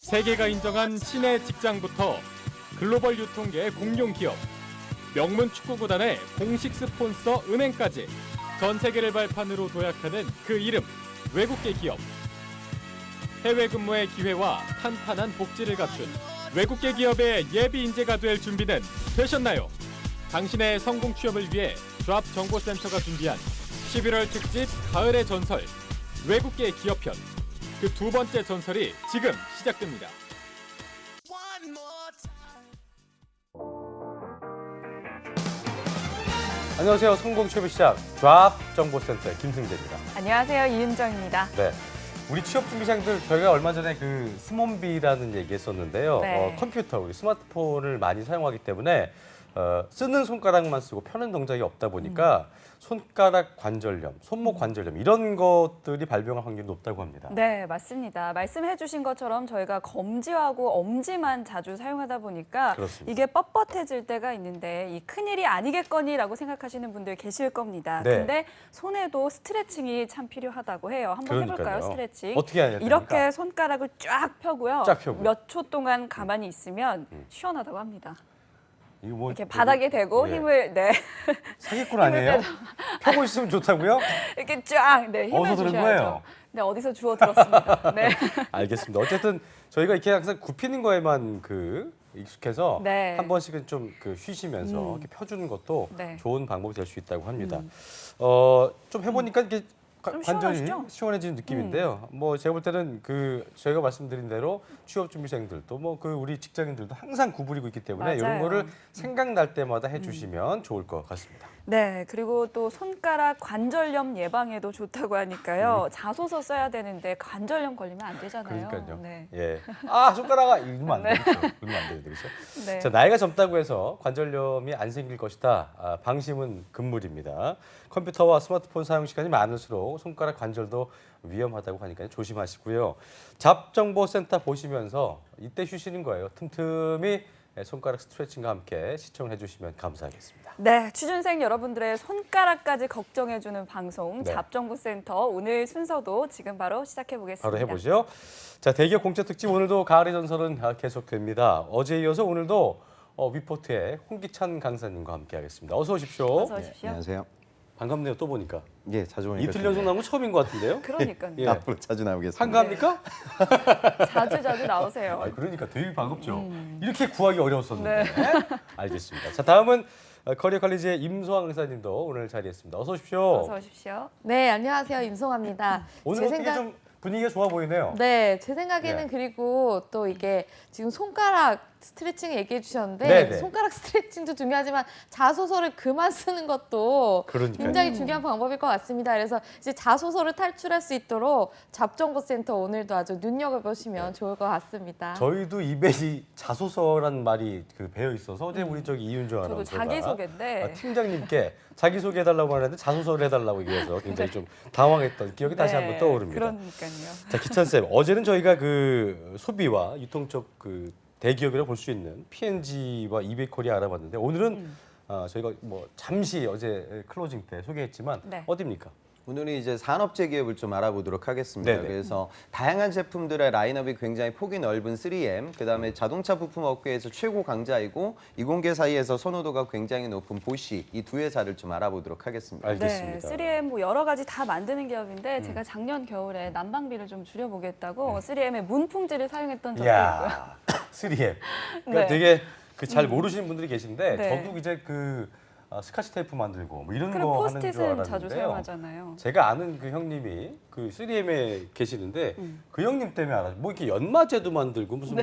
세계가 인정한 신의 직장부터 글로벌 유통계의 공룡 기업, 명문 축구구단의 공식 스폰서 은행까지 전 세계를 발판으로 도약하는 그 이름, 외국계 기업. 해외 근무의 기회와 탄탄한 복지를 갖춘 외국계 기업의 예비 인재가 될 준비는 되셨나요? 당신의 성공 취업을 위해 드랍 정보센터가 준비한 11월 특집 가을의 전설, 외국계 기업편. 그 두 번째 전설이 지금 시작됩니다. 안녕하세요. 성공 취업의 시작 드랍 정보센터의 김승재입니다. 안녕하세요. 이은정입니다. 네, 우리 취업 준비생들 저희가 얼마 전에 그 스몬비라는 얘기했었는데요. 네. 컴퓨터, 우리 스마트폰을 많이 사용하기 때문에 쓰는 손가락만 쓰고 펴는 동작이 없다 보니까 손가락 관절염, 손목 관절염 이런 것들이 발병할 확률이 높다고 합니다. 네, 맞습니다. 말씀해 주신 것처럼 저희가 검지하고 엄지만 자주 사용하다 보니까 그렇습니다. 이게 뻣뻣해질 때가 있는데 이 큰일이 아니겠거니라고 생각하시는 분들 계실 겁니다. 네. 근데 손에도 스트레칭이 참 필요하다고 해요. 한번 해볼까요, 그러니까요. 스트레칭? 어떻게 해야 됩니까? 이렇게 손가락을 쫙 펴고요. 쫙 펴고. 몇 초 동안 가만히 있으면 시원하다고 합니다. 이거 뭐 이렇게 바닥에 대고 예. 힘을 사기꾼 아니에요? 펴고 있으면 좋다고요? 이렇게 쫙 힘을 어디서 들은 주셔야죠. 거예요? 네, 어디서 주워 들었습니다. 네. 알겠습니다. 어쨌든 저희가 이렇게 항상 굽히는 거에만 익숙해서 네. 한 번씩은 좀 쉬시면서 이렇게 펴주는 것도 네. 좋은 방법이 될 수 있다고 합니다. 좀 해보니까 이게 좀 관절이 시원하시죠? 시원해지는 느낌인데요. 뭐 제가 볼 때는 저희가 말씀드린 대로 취업 준비생들도 우리 직장인들도 항상 구부리고 있기 때문에 이런 맞아요. 거를 생각날 때마다 해주시면 좋을 것 같습니다. 네, 그리고 또 손가락 관절염 예방에도 좋다고 하니까요. 자소서 써야 되는데 관절염 걸리면 안 되잖아요. 그러니까요. 네. 예. 손가락아 이러면 안 되겠죠. 그러면 안 되는데 그렇죠. 네. 자, 나이가 젊다고 해서 관절염이 안 생길 것이다. 방심은 금물입니다. 컴퓨터와 스마트폰 사용 시간이 많을수록 손가락 관절도 위험하다고 하니까 조심하시고요. 잡정보센터 보시면서 이때 쉬시는 거예요. 틈틈이 손가락 스트레칭과 함께 시청을 해주시면 감사하겠습니다. 네, 취준생 여러분들의 손가락까지 걱정해주는 방송 네. 잡정보센터 오늘 순서도 지금 바로 시작해 보겠습니다. 바로 해보죠. 자, 대기업 공채 특집 오늘도 가을의 전설은 계속됩니다. 어제에 이어서 오늘도 위포트의 홍기찬 강사님과 함께하겠습니다. 어서 오십시오. 어서 오십시오. 안녕하세요. 반갑네요. 또 보니까. 예, 자주 오니까 이틀 연속 나온 건 처음인 것 같은데요? 그러니까요. 예. 앞으로 자주 나오겠습니다. 한가합니까? 자주 나오세요. 그러니까 되게 반갑죠. 이렇게 구하기 어려웠었는데. 네. 알겠습니다. 자, 다음은 커리어 칼리지의 임소환 강사님도 오늘 자리했습니다. 어서 오십시오. 어서 오십시오. 네, 안녕하세요. 임송아입니다. 오늘 어떻게 좀 분위기가 좋아 보이네요. 네, 제 생각에는 네. 그리고 또 이게 지금 손가락 스트레칭 얘기해 주셨는데 네네. 손가락 스트레칭도 중요하지만 자소서를 그만 쓰는 것도 그러니까요. 굉장히 중요한 방법일 것 같습니다. 그래서 이제 자소서를 탈출할 수 있도록 잡정보센터 오늘도 아주 눈여겨보시면 좋을 것 같습니다. 저희도 입에 이 자소서란 말이 배어 있어서 어제 우리 이윤정 저도 아나운서가 자기소개인데. 팀장님께 자기소개해달라고 하는데 자소서를 해달라고 얘기해서 굉장히 좀 당황했던 기억이 다시 한번 떠오릅니다. 그러니까요. 자, 기찬 쌤, 어제는 저희가 소비와 유통 쪽 대기업이라고 볼 수 있는 P&G와 이베이코리아 알아봤는데 오늘은 저희가 잠시 어제 클로징 때 소개했지만 네. 어디입니까? 오늘은 이제 산업재 기업을 좀 알아보도록 하겠습니다. 네네. 그래서 다양한 제품들의 라인업이 굉장히 폭이 넓은 3M, 그다음에 자동차 부품 업계에서 최고 강자이고 이공계 사이에서 선호도가 굉장히 높은 보쉬 이 두 회사를 좀 알아보도록 하겠습니다. 알겠습니다. 네, 3M 여러 가지 다 만드는 기업인데 제가 작년 겨울에 난방비를 좀 줄여보겠다고 3M의 문풍지를 사용했던 적도 있고요. 이야, 3M. 그러니까 네. 되게 잘 모르시는 분들이 계신데 네. 저도 이제 스카치 테이프 만들고 이런 그리고 거 하는 줄 포스트잇은 알았는데요. 자주 사용하잖아요. 제가 아는 그 형님이 3M에 계시는데 그 형님 때문에 알아요. 이렇게 연마제도 만들고 무슨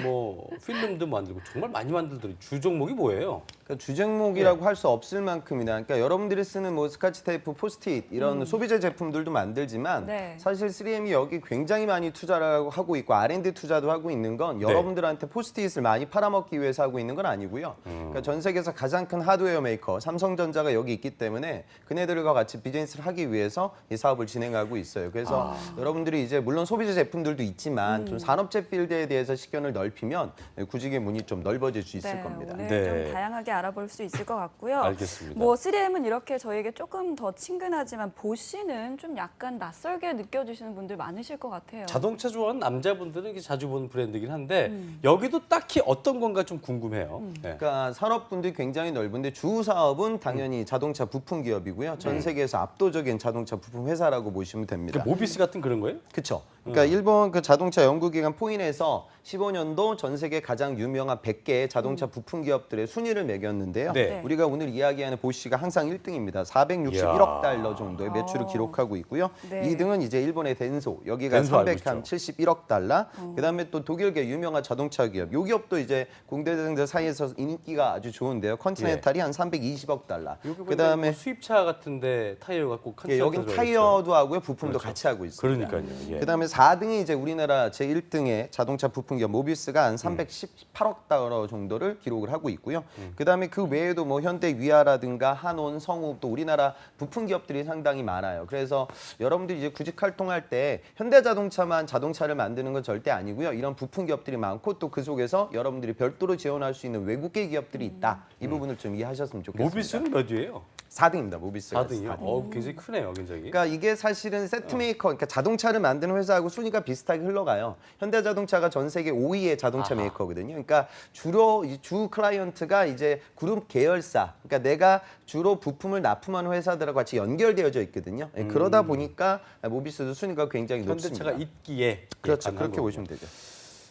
필름도 만들고 정말 많이 만들더니 주 종목이 뭐예요? 그러니까 주종목이라고 할 수 없을 만큼이나 그러니까 여러분들이 쓰는 스카치 테이프, 포스트잇 이런 소비재 제품들도 만들지만 네. 사실 3M이 여기 굉장히 많이 투자를 하고 있고 R&D 투자도 하고 있는 건 여러분들한테 포스트잇을 많이 팔아먹기 위해서 하고 있는 건 아니고요. 그러니까 전 세계에서 가장 큰 하드웨어 메이커 삼성 삼성전자가 여기 있기 때문에 그네들과 같이 비즈니스를 하기 위해서 이 사업을 진행하고 있어요. 그래서 여러분들이 이제 물론 소비자 제품들도 있지만 좀 산업재 필드에 대해서 식견을 넓히면 구직의 문이 좀 넓어질 수 있을 겁니다. 오늘 네. 좀 다양하게 알아볼 수 있을 것 같고요. 알겠습니다. 뭐 3M은 이렇게 저에게 조금 더 친근하지만 보쉬는 좀 약간 낯설게 느껴지시는 분들 많으실 것 같아요. 자동차 좋아하는 남자분들은 이게 자주 보는 브랜드긴 한데 여기도 딱히 어떤 건가 좀 궁금해요. 네. 그러니까 산업분들이 굉장히 넓은데 주 사업은 당연히 자동차 부품 기업이고요. 전 세계에서 압도적인 자동차 부품 회사라고 보시면 됩니다. 모비스 같은 그런 거예요? 그렇죠. 그러니까 일본 그 자동차 연구기관 포인에서 15년도 전 세계 가장 유명한 100개의 자동차 부품 기업들의 순위를 매겼는데요. 네. 우리가 오늘 이야기하는 보쉬가 항상 1등입니다. 461억 달러 정도의 매출을 기록하고 있고요. 네. 2등은 이제 일본의 덴소, 여기가 덴소 알고 있죠. 371억 달러. 그다음에 또 독일계 유명한 자동차 기업, 요 기업도 이제 공대생들 사이에서 인기가 아주 좋은데요. 컨티넨탈이 한 320억 달러. 그다음에 수입차 같은데 타이어 갖고 예, 여긴 타이어도 하고요, 부품도 같이 하고 있습니다. 그러니까요. 예. 그다음에 4등이 이제 우리나라 제1등의 자동차 부품 기업 모비스가 한 318억 달러 정도를 기록을 하고 있고요. 그다음에 그 외에도 뭐 현대 위아라든가 한온, 성우 또 우리나라 부품 기업들이 상당히 많아요. 그래서 여러분들이 이제 구직 활동할 때 현대자동차만 자동차를 만드는 건 절대 아니고요. 이런 부품 기업들이 많고 또 그 속에서 여러분들이 별도로 지원할 수 있는 외국계 기업들이 있다. 이 부분을 좀 이해하셨으면 좋겠습니다. 모비스는 몇 위예요? 4등입니다. 모비스가 4등이요? 굉장히 크네요, 굉장히. 그러니까 이게 사실은 세트 메이커, 그러니까 자동차를 만드는 회사하고 순위가 비슷하게 흘러가요. 현대자동차가 전 세계 5위의 자동차 메이커거든요. 그러니까 주로 주 클라이언트가 이제 그룹 계열사, 그러니까 내가 주로 부품을 납품하는 회사들하고 같이 연결되어져 있거든요. 그러다 보니까 모비스도 순위가 굉장히 높습니다. 현대차가 있기에 그렇죠. 예, 그렇게 보시면 되죠.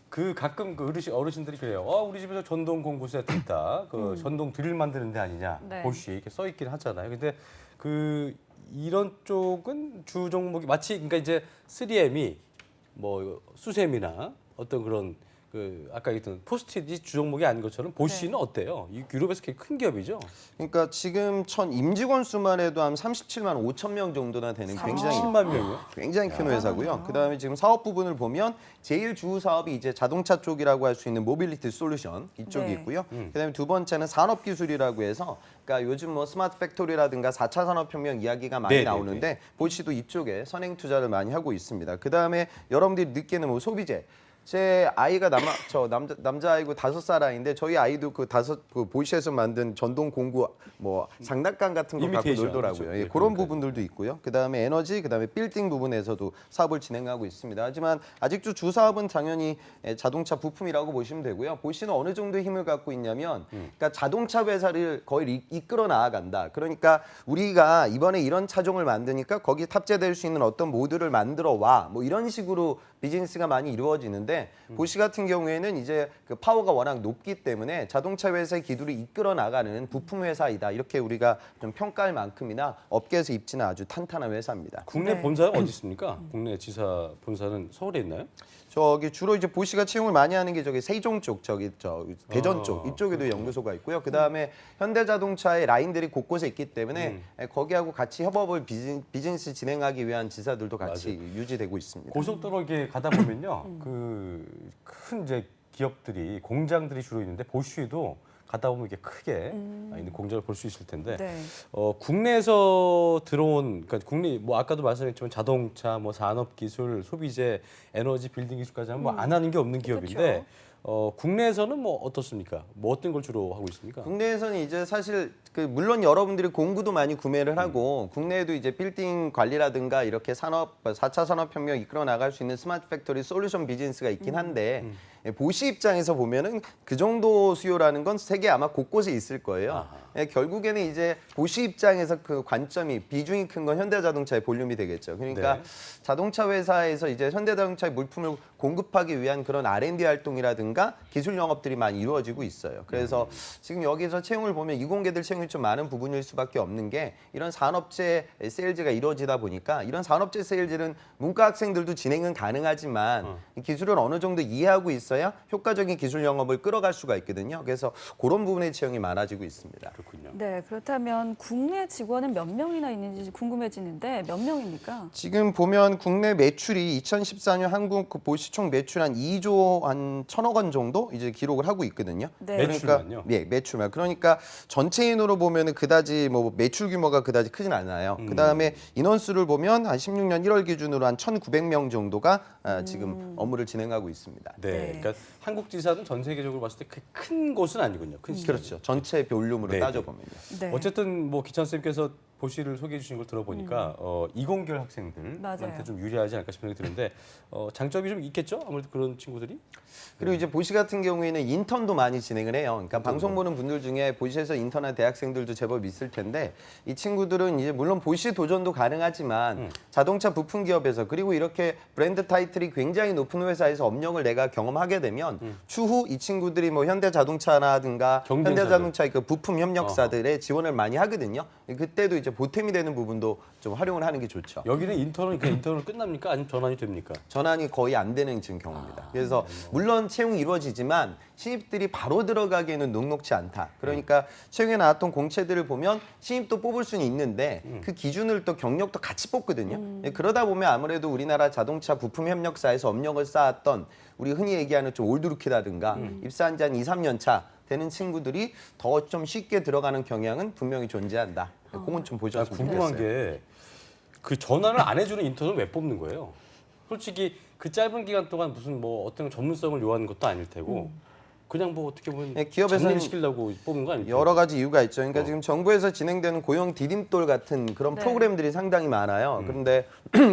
그 가끔 그 어르신들이 그래요. 우리 집에서 전동 공구 세트 있다. 그 전동 드릴 만드는 데 아니냐. 네. 보쉬 이렇게 써 있긴 하잖아요. 근데 그 이런 쪽은 주 종목이 마치 그러니까 이제 3M이 뭐 수셈이나 어떤 그런 그 아까 얘기했던 포스트잇이 주 종목이 아닌 것처럼 보쉬는 네. 어때요? 이 유럽에서 굉장히 큰 기업이죠. 그러니까 지금 임직원 수만 해도 한 37만 5천 명 정도나 되는 굉장히 10만 명이요? 굉장히 큰 회사고요. 그다음에 지금 사업 부분을 보면 제일 주 사업이 이제 자동차 쪽이라고 할 수 있는 모빌리티 솔루션 이쪽이 네. 있고요. 그다음에 두 번째는 산업 기술이라고 해서 그러니까 요즘 뭐 스마트 팩토리라든가 4차 산업혁명 이야기가 많이 네, 나오는데 보시도 이쪽에 선행 투자를 많이 하고 있습니다. 그다음에 여러분들이 느끼는 뭐 소비재 제 아이가 남자아이고 5살 아이인데 저희 아이도 그 보이시에서 만든 전동 공구 뭐 장난감 같은 거 갖고 이미테이션, 놀더라고요. 그렇죠. 예, 네, 그런 그러니까요. 부분들도 있고요. 그다음에 에너지, 그다음에 빌딩 부분에서도 사업을 진행하고 있습니다. 하지만 아직도 주 사업은 당연히 자동차 부품이라고 보시면 되고요. 보시는 어느 정도의 힘을 갖고 있냐면 그러니까 자동차 회사를 거의 이끌어 나아간다. 그러니까 우리가 이번에 이런 차종을 만드니까 거기 탑재될 수 있는 어떤 모드를 만들어 와. 뭐 이런 식으로 비즈니스가 많이 이루어지는데 보쉬 같은 경우에는 이제 그 파워가 워낙 높기 때문에 자동차 회사의 기술을 이끌어 나가는 부품 회사이다. 이렇게 우리가 좀 평가할 만큼이나 업계에서 입지는 아주 탄탄한 회사입니다. 국내 네. 본사가 어디 있습니까? 국내 지사 본사는 서울에 있나요? 저기 주로 이제 보쉬가 채용을 많이 하는 게 저기 세종 쪽, 대전 쪽 이쪽에도 연구소가 있고요. 그 다음에 현대자동차의 라인들이 곳곳에 있기 때문에 거기하고 같이 협업을 비즈니스 진행하기 위한 지사들도 같이 유지되고 있습니다. 고속도로 이렇게 가다 보면요, 그 큰 이제 기업들이 공장들이 주로 있는데 보쉬도 가다 보면 이렇게 크게 있는 공장을 볼 수 있을 텐데 네. 국내에서 들어온 그러니까 국내 뭐 아까도 말씀했지만 자동차, 뭐 산업기술, 소비재, 에너지, 빌딩 기술까지 하면 뭐 안 하는 게 없는 기업인데 국내에서는 뭐 어떻습니까? 뭐 어떤 걸 주로 하고 있습니까? 국내에서는 이제 사실 그 물론 여러분들이 공구도 많이 구매를 하고 국내에도 이제 빌딩 관리라든가 이렇게 4차 산업혁명 이끌어 나갈 수 있는 스마트 팩토리 솔루션 비즈니스가 있긴 한데 보쉬 입장에서 보면은 그 정도 수요라는 건 세계 아마 곳곳에 있을 거예요. 결국에는 이제 보쉬 입장에서 그 관점이 비중이 큰 건 현대자동차의 볼륨이 되겠죠. 그러니까 네. 자동차 회사에서 이제 현대자동차의 물품을 공급하기 위한 그런 R&D 활동이라든가 기술 영업들이 많이 이루어지고 있어요. 그래서 지금 여기서 채용을 보면 이공계들 채용이 좀 많은 부분일 수밖에 없는 게 이런 산업재 세일즈가 이루어지다 보니까 이런 산업재 세일즈는 문과 학생들도 진행은 가능하지만 기술을 어느 정도 이해하고 있어야 돼서야 효과적인 기술 영업을 끌어갈 수가 있거든요. 그래서 그런 부분의 채용이 많아지고 있습니다. 그렇군요. 네, 그렇다면 국내 직원은 몇 명이나 있는지 궁금해지는데 몇 명입니까? 지금 보면 국내 매출이 2014년 한국 그 보시 총 매출 한 2조 한 1,000억 원 정도 이제 기록을 하고 있거든요. 네. 매출만요? 예, 매출만. 그러니까 전체인으로 보면은 그다지 뭐 매출 규모가 그다지 크진 않아요. 그다음에 인원수를 보면 한 16년 1월 기준으로 한 1,900명 정도가 지금 업무를 진행하고 있습니다. 네. 네. 그러니까 한국 지사는 전 세계적으로 봤을 때 큰 곳은 아니군요. 큰 시장이. 그렇죠. 전체 볼륨으로 네, 따져보면요. 네. 어쨌든 뭐 기찬 쌤께서 보시를 소개해 주신 걸 들어보니까 이공계열 학생들한테 맞아요. 좀 유리하지 않을까 싶은 생각이 드는데 장점이 좀 있겠죠? 아무래도 그런 친구들이. 그리고 이제 보시 같은 경우에는 인턴도 많이 진행을 해요. 그러니까 방송 보는 분들 중에 보시에서 인턴한 대학생들도 제법 있을 텐데 이 친구들은 이제 물론 보시 도전도 가능하지만 자동차 부품 기업에서 그리고 이렇게 브랜드 타이틀이 굉장히 높은 회사에서 업력을 내가 경험하게 되면 추후 이 친구들이 뭐 현대자동차라든가 경쟁사들. 현대자동차 그 부품 협력사들의 지원을 많이 하거든요. 그때도 이제 보탬이 되는 부분도 좀 활용을 하는 게 좋죠. 여기는 인턴은 그냥 인턴으로 끝납니까? 아니면 전환이 됩니까? 전환이 거의 안 되는 지금 경우입니다. 그래서 물론 채용이 이루어지지만 신입들이 바로 들어가기에는 녹록지 않다. 그러니까 최근에 나왔던 공채들을 보면 신입도 뽑을 수는 있는데 그 기준을 또 경력도 같이 뽑거든요. 그러다 보면 아무래도 우리나라 자동차 부품 협력사에서 업력을 쌓았던 우리 흔히 얘기하는 좀 올드루키라든가 입사한 지 한 2, 3년 차 되는 친구들이 더 좀 쉽게 들어가는 경향은 분명히 존재한다. 그건 좀 보셨으면 궁금한 좋겠어요. 게 그 전환을 안 해주는 인턴을 왜 뽑는 거예요? 솔직히 그 짧은 기간 동안 무슨 뭐 어떤 전문성을 요하는 것도 아닐 테고 그냥 뭐 어떻게 보면 네, 기업에서는 장려시키려고 뽑는 거 아닙니까? 여러 가지 이유가 있죠. 그러니까 지금 정부에서 진행되는 고용 디딤돌 같은 그런 네. 프로그램들이 상당히 많아요. 그런데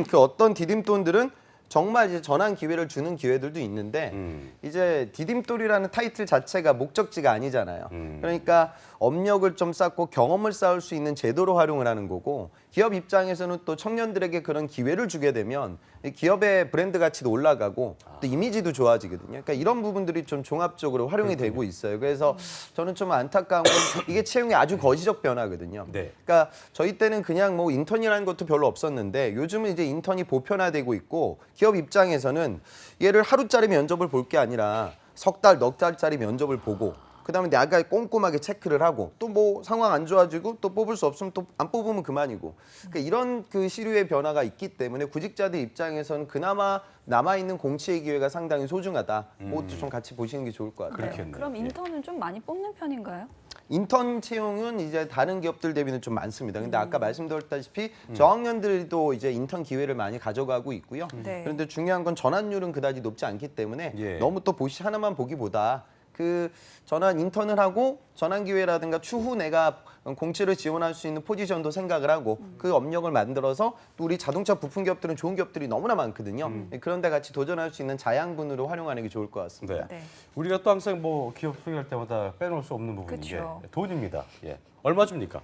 그 어떤 디딤돌들은 정말 이제 전환 기회를 주는 기회들도 있는데 이제 디딤돌이라는 타이틀 자체가 목적지가 아니잖아요. 그러니까 업력을 좀 쌓고 경험을 쌓을 수 있는 제도로 활용을 하는 거고 기업 입장에서는 또 청년들에게 그런 기회를 주게 되면 이 기업의 브랜드 가치도 올라가고 또 이미지도 좋아지거든요. 그러니까 이런 부분들이 좀 종합적으로 활용이 되고 있어요. 그래서 저는 좀 안타까운 건 이게 채용이 아주 거시적 변화거든요. 네. 그러니까 저희 때는 그냥 뭐 인턴이라는 것도 별로 없었는데 요즘은 이제 인턴이 보편화되고 있고 기업 입장에서는 얘를 하루짜리 면접을 볼 게 아니라 석 달, 넉 달짜리 면접을 보고 그다음에 내가 꼼꼼하게 체크를 하고 또 뭐 상황 안 좋아지고 또 뽑을 수 없으면 또 안 뽑으면 그만이고 그러니까 이런 그 시류의 변화가 있기 때문에 구직자들 입장에서는 그나마 남아 있는 공채의 기회가 상당히 소중하다. 그것도 좀 같이 보시는 게 좋을 것 같아요. 그렇겠네요. 그럼 예. 인턴은 좀 많이 뽑는 편인가요? 인턴 채용은 이제 다른 기업들 대비는 좀 많습니다. 근데 아까 말씀드렸다시피 저학년들도 이제 인턴 기회를 많이 가져가고 있고요. 네. 그런데 중요한 건 전환율은 그다지 높지 않기 때문에 예. 너무 또 보시 하나만 보기보다 그 전환 인턴을 하고 전환 기회라든가 추후 내가 공채를 지원할 수 있는 포지션도 생각을 하고 그 업력을 만들어서 또 우리 자동차 부품 기업들은 좋은 기업들이 너무나 많거든요. 그런 데 같이 도전할 수 있는 자양분으로 활용하는 게 좋을 것 같습니다. 네. 네. 우리가 또 항상 뭐 기업 소개할 때마다 빼놓을 수 없는 부분인 게 그쵸. 돈입니다. 예. 얼마 줍니까?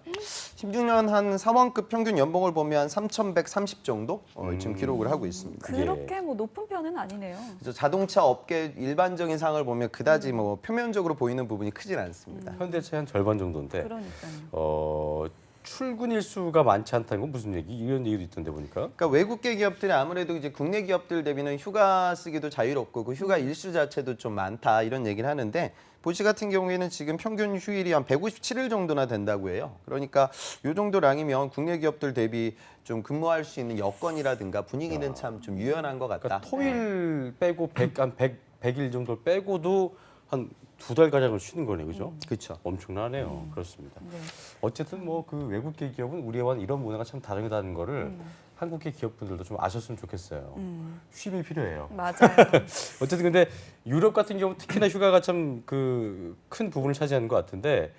16년 한 사원급 평균 연봉을 보면 3,130 정도 지금 기록을 하고 있습니다. 그렇게 뭐 높은 편은 아니네요. 그래서 자동차 업계 일반적인 상을 보면 그다지 뭐 표면적으로 보이는 부분이 크진 않습니다. 현대차의 한 절반 정도인데 그러니까요. 출근 일수가 많지 않다는 건 무슨 얘기? 이런 얘기도 있던데 보니까. 그러니까 외국계 기업들이 아무래도 이제 국내 기업들 대비는 휴가 쓰기도 자유롭고 그 휴가 일수 자체도 좀 많다 이런 얘기를 하는데 보시 같은 경우에는 지금 평균 휴일이 한 157일 정도나 된다고 해요. 그러니까 요 정도량이면 국내 기업들 대비 좀 근무할 수 있는 여건이라든가 분위기는 참 좀 유연한 것 같다. 그러니까 토일 빼고 100일 정도를 빼고도 한 2달 가량을 쉬는 거네, 그죠? 그렇죠. 엄청나네요. 그렇습니다. 네. 어쨌든 뭐 그 외국계 기업은 우리와는 이런 문화가 참 다르다는 거를 한국계 기업분들도 좀 아셨으면 좋겠어요. 쉼이 필요해요. 맞아요. 어쨌든 근데 유럽 같은 경우 특히나 휴가가 참 그 큰 부분을 차지하는 것 같은데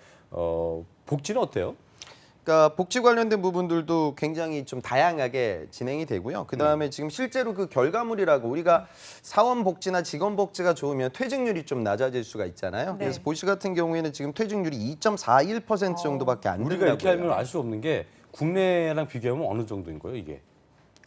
복지는 어때요? 그러니까 복지 관련된 부분들도 굉장히 좀 다양하게 진행이 되고요. 그다음에 지금 실제로 그 결과물이라고 우리가 사원 복지나 직원 복지가 좋으면 퇴직률이 좀 낮아질 수가 있잖아요. 네. 그래서 보시 같은 경우에는 지금 퇴직률이 2.41% 정도밖에 안 우리가 된다고요. 이렇게 하면 알 수 없는 게 국내랑 비교하면 어느 정도인 거예요, 이게?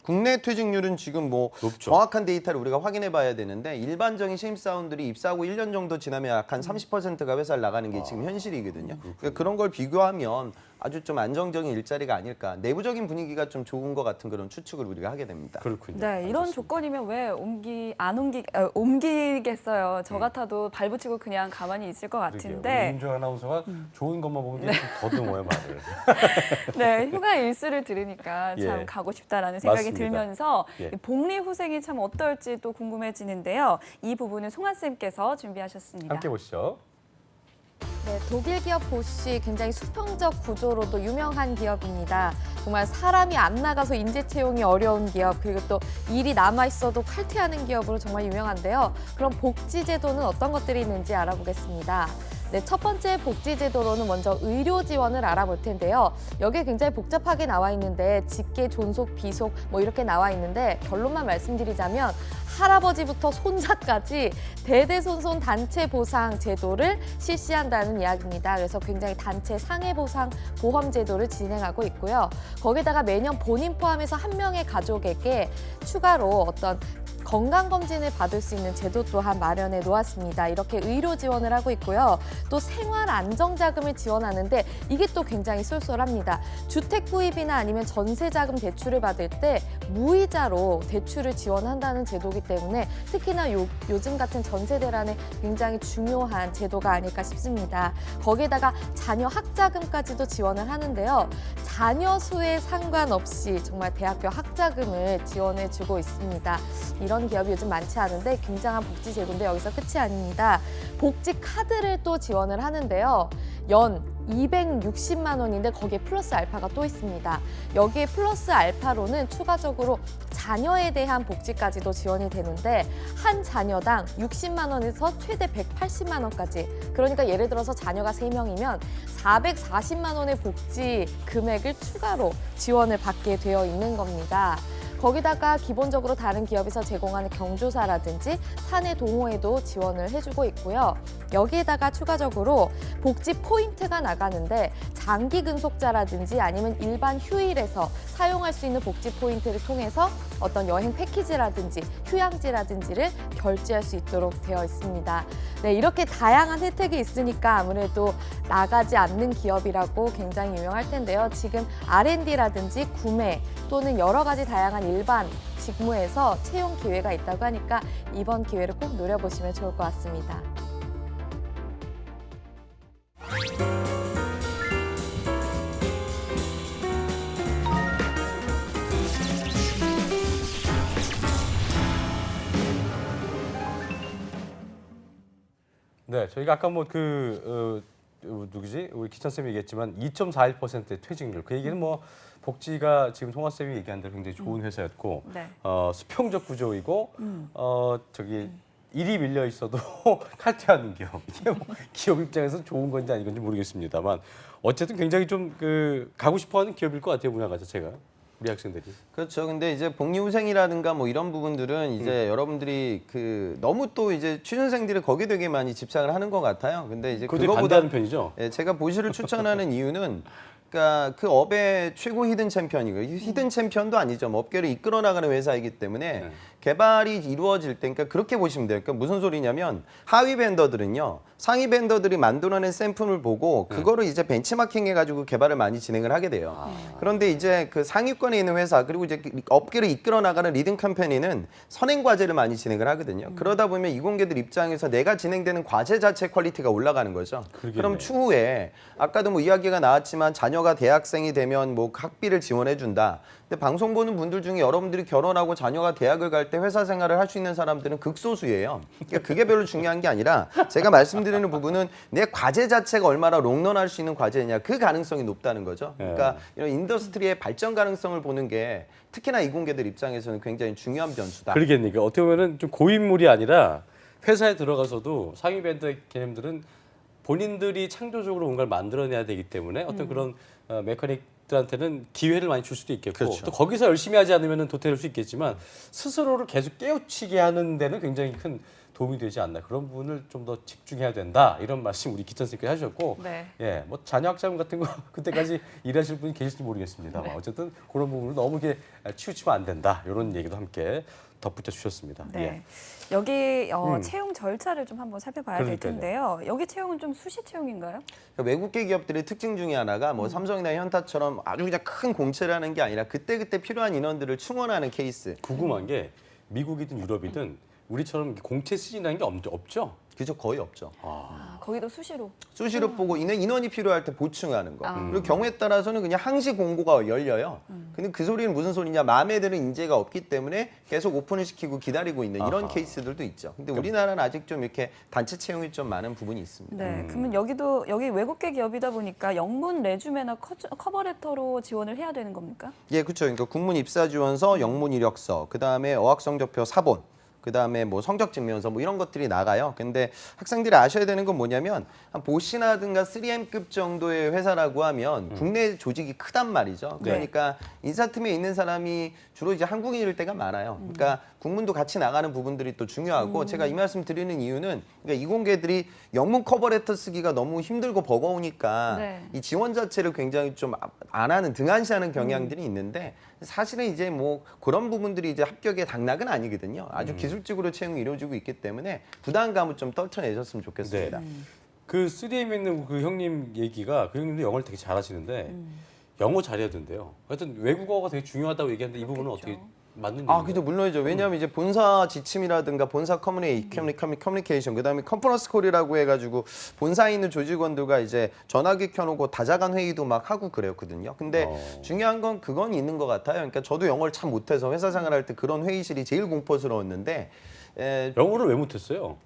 국내 퇴직률은 지금 뭐 높죠. 정확한 데이터를 우리가 확인해 봐야 되는데 일반적인 신입사원들이 입사하고 1년 정도 지나면 약 한 30%가 회사를 나가는 게 지금 현실이거든요. 그러니까 그런 걸 비교하면 아주 좀 안정적인 일자리가 아닐까. 내부적인 분위기가 좀 좋은 것 같은 그런 추측을 우리가 하게 됩니다. 그렇군요. 네, 이런 조건이면 왜 옮기겠어요. 저 같아도 발붙이고 그냥 가만히 있을 것 같은데. 임조 아나운서가 좋은 것만 보면 좀 더듬어요, 말을. 네, 휴가 일수를 들으니까 참 예. 가고 싶다라는 생각이 맞습니다. 들면서 예. 복리 후생이 참 어떨지 또 궁금해지는데요. 이 부분은 송아 쌤께서 준비하셨습니다. 함께 보시죠. 네, 독일 기업 보쉬 굉장히 수평적 구조로도 유명한 기업입니다. 정말 사람이 안 나가서 인재 채용이 어려운 기업, 그리고 또 일이 남아 있어도 칼퇴하는 기업으로 정말 유명한데요. 그럼 복지 제도는 어떤 것들이 있는지 알아보겠습니다. 네, 첫 번째 복지 제도로는 먼저 의료 지원을 알아볼 텐데요. 여기에 굉장히 복잡하게 나와 있는데 직계, 존속, 비속 뭐 이렇게 나와 있는데 결론만 말씀드리자면 할아버지부터 손자까지 대대손손 단체 보상 제도를 실시한다는 이야기입니다. 그래서 굉장히 단체 상해 보상 보험 제도를 진행하고 있고요. 거기다가 매년 본인 포함해서 한 명의 가족에게 추가로 어떤 건강검진을 받을 수 있는 제도 또한 마련해 놓았습니다. 이렇게 의료 지원을 하고 있고요. 또 생활 안정자금을 지원하는데 이게 또 굉장히 쏠쏠합니다. 주택 구입이나 아니면 전세자금 대출을 받을 때 무이자로 대출을 지원한다는 제도이기 때문에 특히나 요즘 같은 전세 대란에 굉장히 중요한 제도가 아닐까 싶습니다. 거기에다가 자녀 학자금까지도 지원을 하는데요. 자녀 수에 상관없이 정말 대학교 학자금을 지원해 주고 있습니다. 이런 기업이 요즘 많지 않은데 굉장한 복지 제도인데 여기서 끝이 아닙니다. 복지 카드를 또 지원을 하는데요. 연 260만 원인데 거기에 플러스 알파가 또 있습니다. 여기에 플러스 알파로는 추가적으로 자녀에 대한 복지까지도 지원이 되는데 한 자녀당 60만 원에서 최대 180만 원까지. 그러니까 예를 들어서 자녀가 3명이면 440만 원의 복지 금액을 추가로 지원을 받게 되어 있는 겁니다. 거기다가 기본적으로 다른 기업에서 제공하는 경조사라든지 사내 동호회도 지원을 해주고 있고요. 여기에다가 추가적으로 복지 포인트가 나가는데 장기 근속자라든지 아니면 일반 휴일에서 사용할 수 있는 복지 포인트를 통해서 어떤 여행 패키지라든지 휴양지라든지를 결제할 수 있도록 되어 있습니다. 네, 이렇게 다양한 혜택이 있으니까 아무래도 나가지 않는 기업이라고 굉장히 유명할 텐데요. 지금 R&D라든지 구매 또는 여러 가지 다양한 일반 직무에서 채용 기회가 있다고 하니까 이번 기회를 꼭 노려보시면 좋을 것 같습니다. 네, 저희가 아까 뭐 누구지? 우리 기찬 쌤이 얘기했지만 2.41%의 퇴직률. 그 얘기는 뭐 복지가 지금 송아 쌤이 얘기한 대로 굉장히 좋은 회사였고 네. 수평적 구조이고 일이 밀려 있어도 칼퇴하는 기업. 이게 뭐 기업 입장에서 좋은 건지 아닌 건지 모르겠습니다만 어쨌든 굉장히 좀 가고 싶어하는 기업일 것 같아요, 문화가 자체가. 우리 학생들이. 그렇죠. 근데 이제 복리후생이라든가 뭐 이런 부분들은 이제 여러분들이 너무 또 이제 취준생들이 거기에 되게 많이 집착을 하는 것 같아요. 근데 이제 그것도 그거보다 반대하는 편이죠. 예, 제가 보시를 추천하는 이유는 그러니까 그 업의 최고 히든 챔피언이고 히든 챔피언도 아니죠. 뭐 업계를 이끌어 나가는 회사이기 때문에 개발이 이루어질 때 그러니까 그렇게 보시면 돼요. 그러니까 무슨 소리냐면 하위 벤더들은요. 상위 벤더들이 만들어낸 샘플을 보고 그거를 이제 벤치마킹 해가지고 개발을 많이 진행을 하게 돼요. 그런데 이제 그 상위권에 있는 회사 그리고 이제 업계를 이끌어 나가는 리딩 컴퍼니는 선행 과제를 많이 진행을 하거든요. 그러다 보면 이공계들 입장에서 내가 진행되는 과제 자체 퀄리티가 올라가는 거죠. 그러겠네. 그럼 추후에 아까도 뭐 이야기가 나왔지만 자녀가 대학생이 되면 뭐 학비를 지원해 준다. 근데 방송 보는 분들 중에 여러분들이 결혼하고 자녀가 대학을 갈 때 회사 생활을 할 수 있는 사람들은 극소수예요. 그러니까 그게 별로 중요한 게 아니라 제가 말씀드리는 부분은 내 과제 자체가 얼마나 롱런할 수 있는 과제냐 그 가능성이 높다는 거죠. 그러니까 이런 인더스트리의 발전 가능성을 보는 게 특히나 이공계들 입장에서는 굉장히 중요한 변수다. 그러겠니까 어떻게 보면은 좀 고인물이 아니라 회사에 들어가서도 상위 밴드 개념들은 본인들이 창조적으로 뭔가를 만들어내야 되기 때문에 어떤 그런 메커닉들한테는 기회를 많이 줄 수도 있겠고 그렇죠. 또 거기서 열심히 하지 않으면 도태될 수 있겠지만 스스로를 계속 깨우치게 하는 데는 굉장히 큰 도움이 되지 않나 그런 부분을 좀 더 집중해야 된다 이런 말씀 우리 기천 선생님께서 하셨고 네. 예, 뭐 자녀 학자금 같은 거 그때까지 일하실 분이 계실지 모르겠습니다만 네. 어쨌든 그런 부분을 너무 이렇게 치우치면 안 된다 이런 얘기도 함께 덧붙여 주셨습니다. 네. 예. 여기 채용 절차를 좀 한번 살펴봐야 될 그러니까요. 텐데요. 여기 채용은 좀 수시 채용인가요? 그러니까 외국계 기업들의 특징 중에 하나가 뭐 삼성이나 현타처럼 아주 그냥 큰 공채를 하는 게 아니라 그때그때 필요한 인원들을 충원하는 케이스. 궁금한 게 미국이든 유럽이든 우리처럼 공채 시즌이라는 게 없죠? 그죠 거의 없죠. 아, 거기도 수시로. 수시로 보고 인원이 필요할 때 보충하는 거. 아. 그리고 경우에 따라서는 그냥 항시 공고가 열려요. 근데 그 소리는 무슨 소리냐? 마음에 드는 인재가 없기 때문에 계속 오픈을 시키고 기다리고 있는 이런 아하. 케이스들도 있죠. 근데 우리나라는 아직 좀 이렇게 단체 채용이 좀 많은 부분이 있습니다. 네. 그러면 여기 외국계 기업이다 보니까 영문 레주메나 커버레터로 지원을 해야 되는 겁니까? 예, 그렇죠. 그러니까 국문 입사 지원서, 영문 이력서, 그다음에 어학 성적표 사본, 그다음에 뭐 성적 증명서 뭐 이런 것들이 나가요. 근데 학생들이 아셔야 되는 건 뭐냐면 한 보시나든가 3M급 정도의 회사라고 하면 국내 조직이 크단 말이죠. 그러니까 인사팀에 있는 사람이 주로 이제 한국인일 때가 많아요. 그러니까 국문도 같이 나가는 부분들이 또 중요하고 제가 이 말씀 드리는 이유는 그러니까 이공계들이 영문 커버레터 쓰기가 너무 힘들고 버거우니까 네. 이 지원 자체를 굉장히 좀 안 하는 등한시하는 경향들이 있는데 사실은 이제 뭐 그런 부분들이 이제 합격의 당락은 아니거든요. 아주 기술적으로 채용이 이루어지고 있기 때문에 부담감을 좀 떨쳐내셨으면 좋겠습니다. 그 3M에 있는 그 형님 얘기가 그 형님도 영어를 되게 잘하시는데 영어 잘해야 된대요. 하여튼 외국어가 되게 중요하다고 얘기하는데 이 부분은 그렇겠죠. 어떻게 맞는 아, 얘기인가요? 그죠. 물론이죠. 왜냐하면 이제 본사 지침이라든가 본사 커뮤니케이션, 그다음에 컨퍼런스 콜이라고 해가지고 본사에 있는 조직원들과 이제 전화기 켜놓고 다자간 회의도 막 하고 그랬거든요. 근데 중요한 건 그건 있는 것 같아요. 그러니까 저도 영어를 참 못해서 회사 생활할 때 그런 회의실이 제일 공포스러웠는데 영어를 왜 못했어요?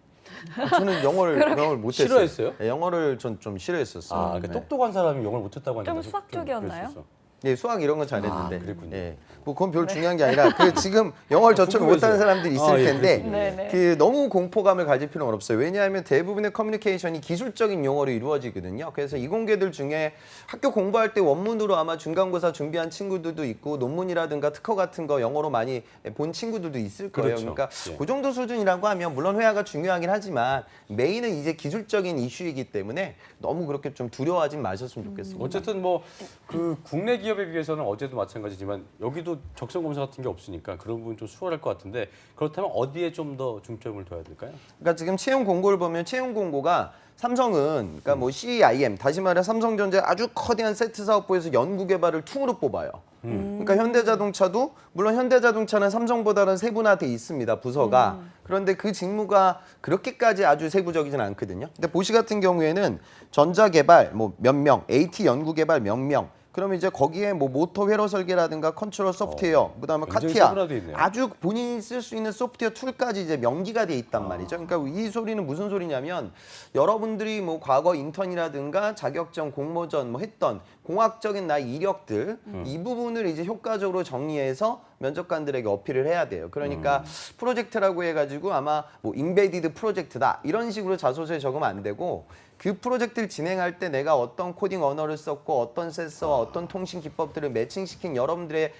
저는 영어를 못했어요. 싫어했어요? 네, 영어를 전 좀 싫어했었어요. 아, 그러니까 똑똑한 사람이 영어를 못했다고 하니까 좀 수학 쪽이었나요? 네, 수학 이런 건 잘했는데. 아, 그랬군요. 예. 뭐 그건 별 중요한 게 아니라 그 지금 영어를 저처럼 못하는 사람들이 있을 아, 예, 텐데 그렇군요. 네네. 그 너무 공포감을 가질 필요는 없어요. 왜냐하면 대부분의 커뮤니케이션이 기술적인 용어로 이루어지거든요. 그래서 이공계들 중에 학교 공부할 때 원문으로 아마 중간고사 준비한 친구들도 있고 논문이라든가 특허 같은 거 영어로 많이 본 친구들도 있을 거예요. 그렇죠. 그러니까 예. 그 정도 수준이라고 하면 물론 회화가 중요하긴 하지만 메인은 이제 기술적인 이슈이기 때문에 너무 그렇게 좀 두려워하지 마셨으면 좋겠습니다. 어쨌든 뭐 그 국내 기업에 비해서는 어제도 마찬가지지만 여기도 적성 검사 같은 게 없으니까 그런 부분 좀 수월할 것 같은데 그렇다면 어디에 좀 더 중점을 둬야 될까요? 그러니까 지금 채용 공고를 보면 채용 공고가 삼성은 그러니까 뭐 CIM 다시 말해 삼성전자 아주 거대한 세트 사업부에서 연구 개발을 퉁으로 뽑아요. 그러니까 현대자동차도 물론 현대자동차는 삼성보다는 세분화돼 있습니다 부서가. 그런데 그 직무가 그렇게까지 아주 세부적이진 않거든요. 근데 보시 같은 경우에는 전자개발 뭐 몇 명, AT 연구개발 몇 명. 그러면 이제 거기에 뭐 모터 회로 설계라든가 컨트롤 소프트웨어, 그다음에 굉장히 카티아 세분화돼 있네요. 아주 본인이 쓸 수 있는 소프트웨어 툴까지 이제 명기가 돼 있단 말이죠. 그러니까 이 소리는 무슨 소리냐면 여러분들이 뭐 과거 인턴이라든가 자격증 공모전 뭐 했던 공학적인 나의 이력들 이 부분을 이제 효과적으로 정리해서 면접관들에게 어필을 해야 돼요. 그러니까 프로젝트라고 해가지고 아마 뭐 인베디드 프로젝트다 이런 식으로 자소서에 적으면 안 되고 그 프로젝트를 진행할 때 내가 어떤 코딩 언어를 썼고 어떤 센서와 어떤 통신 기법들을 매칭시킨 여러분들의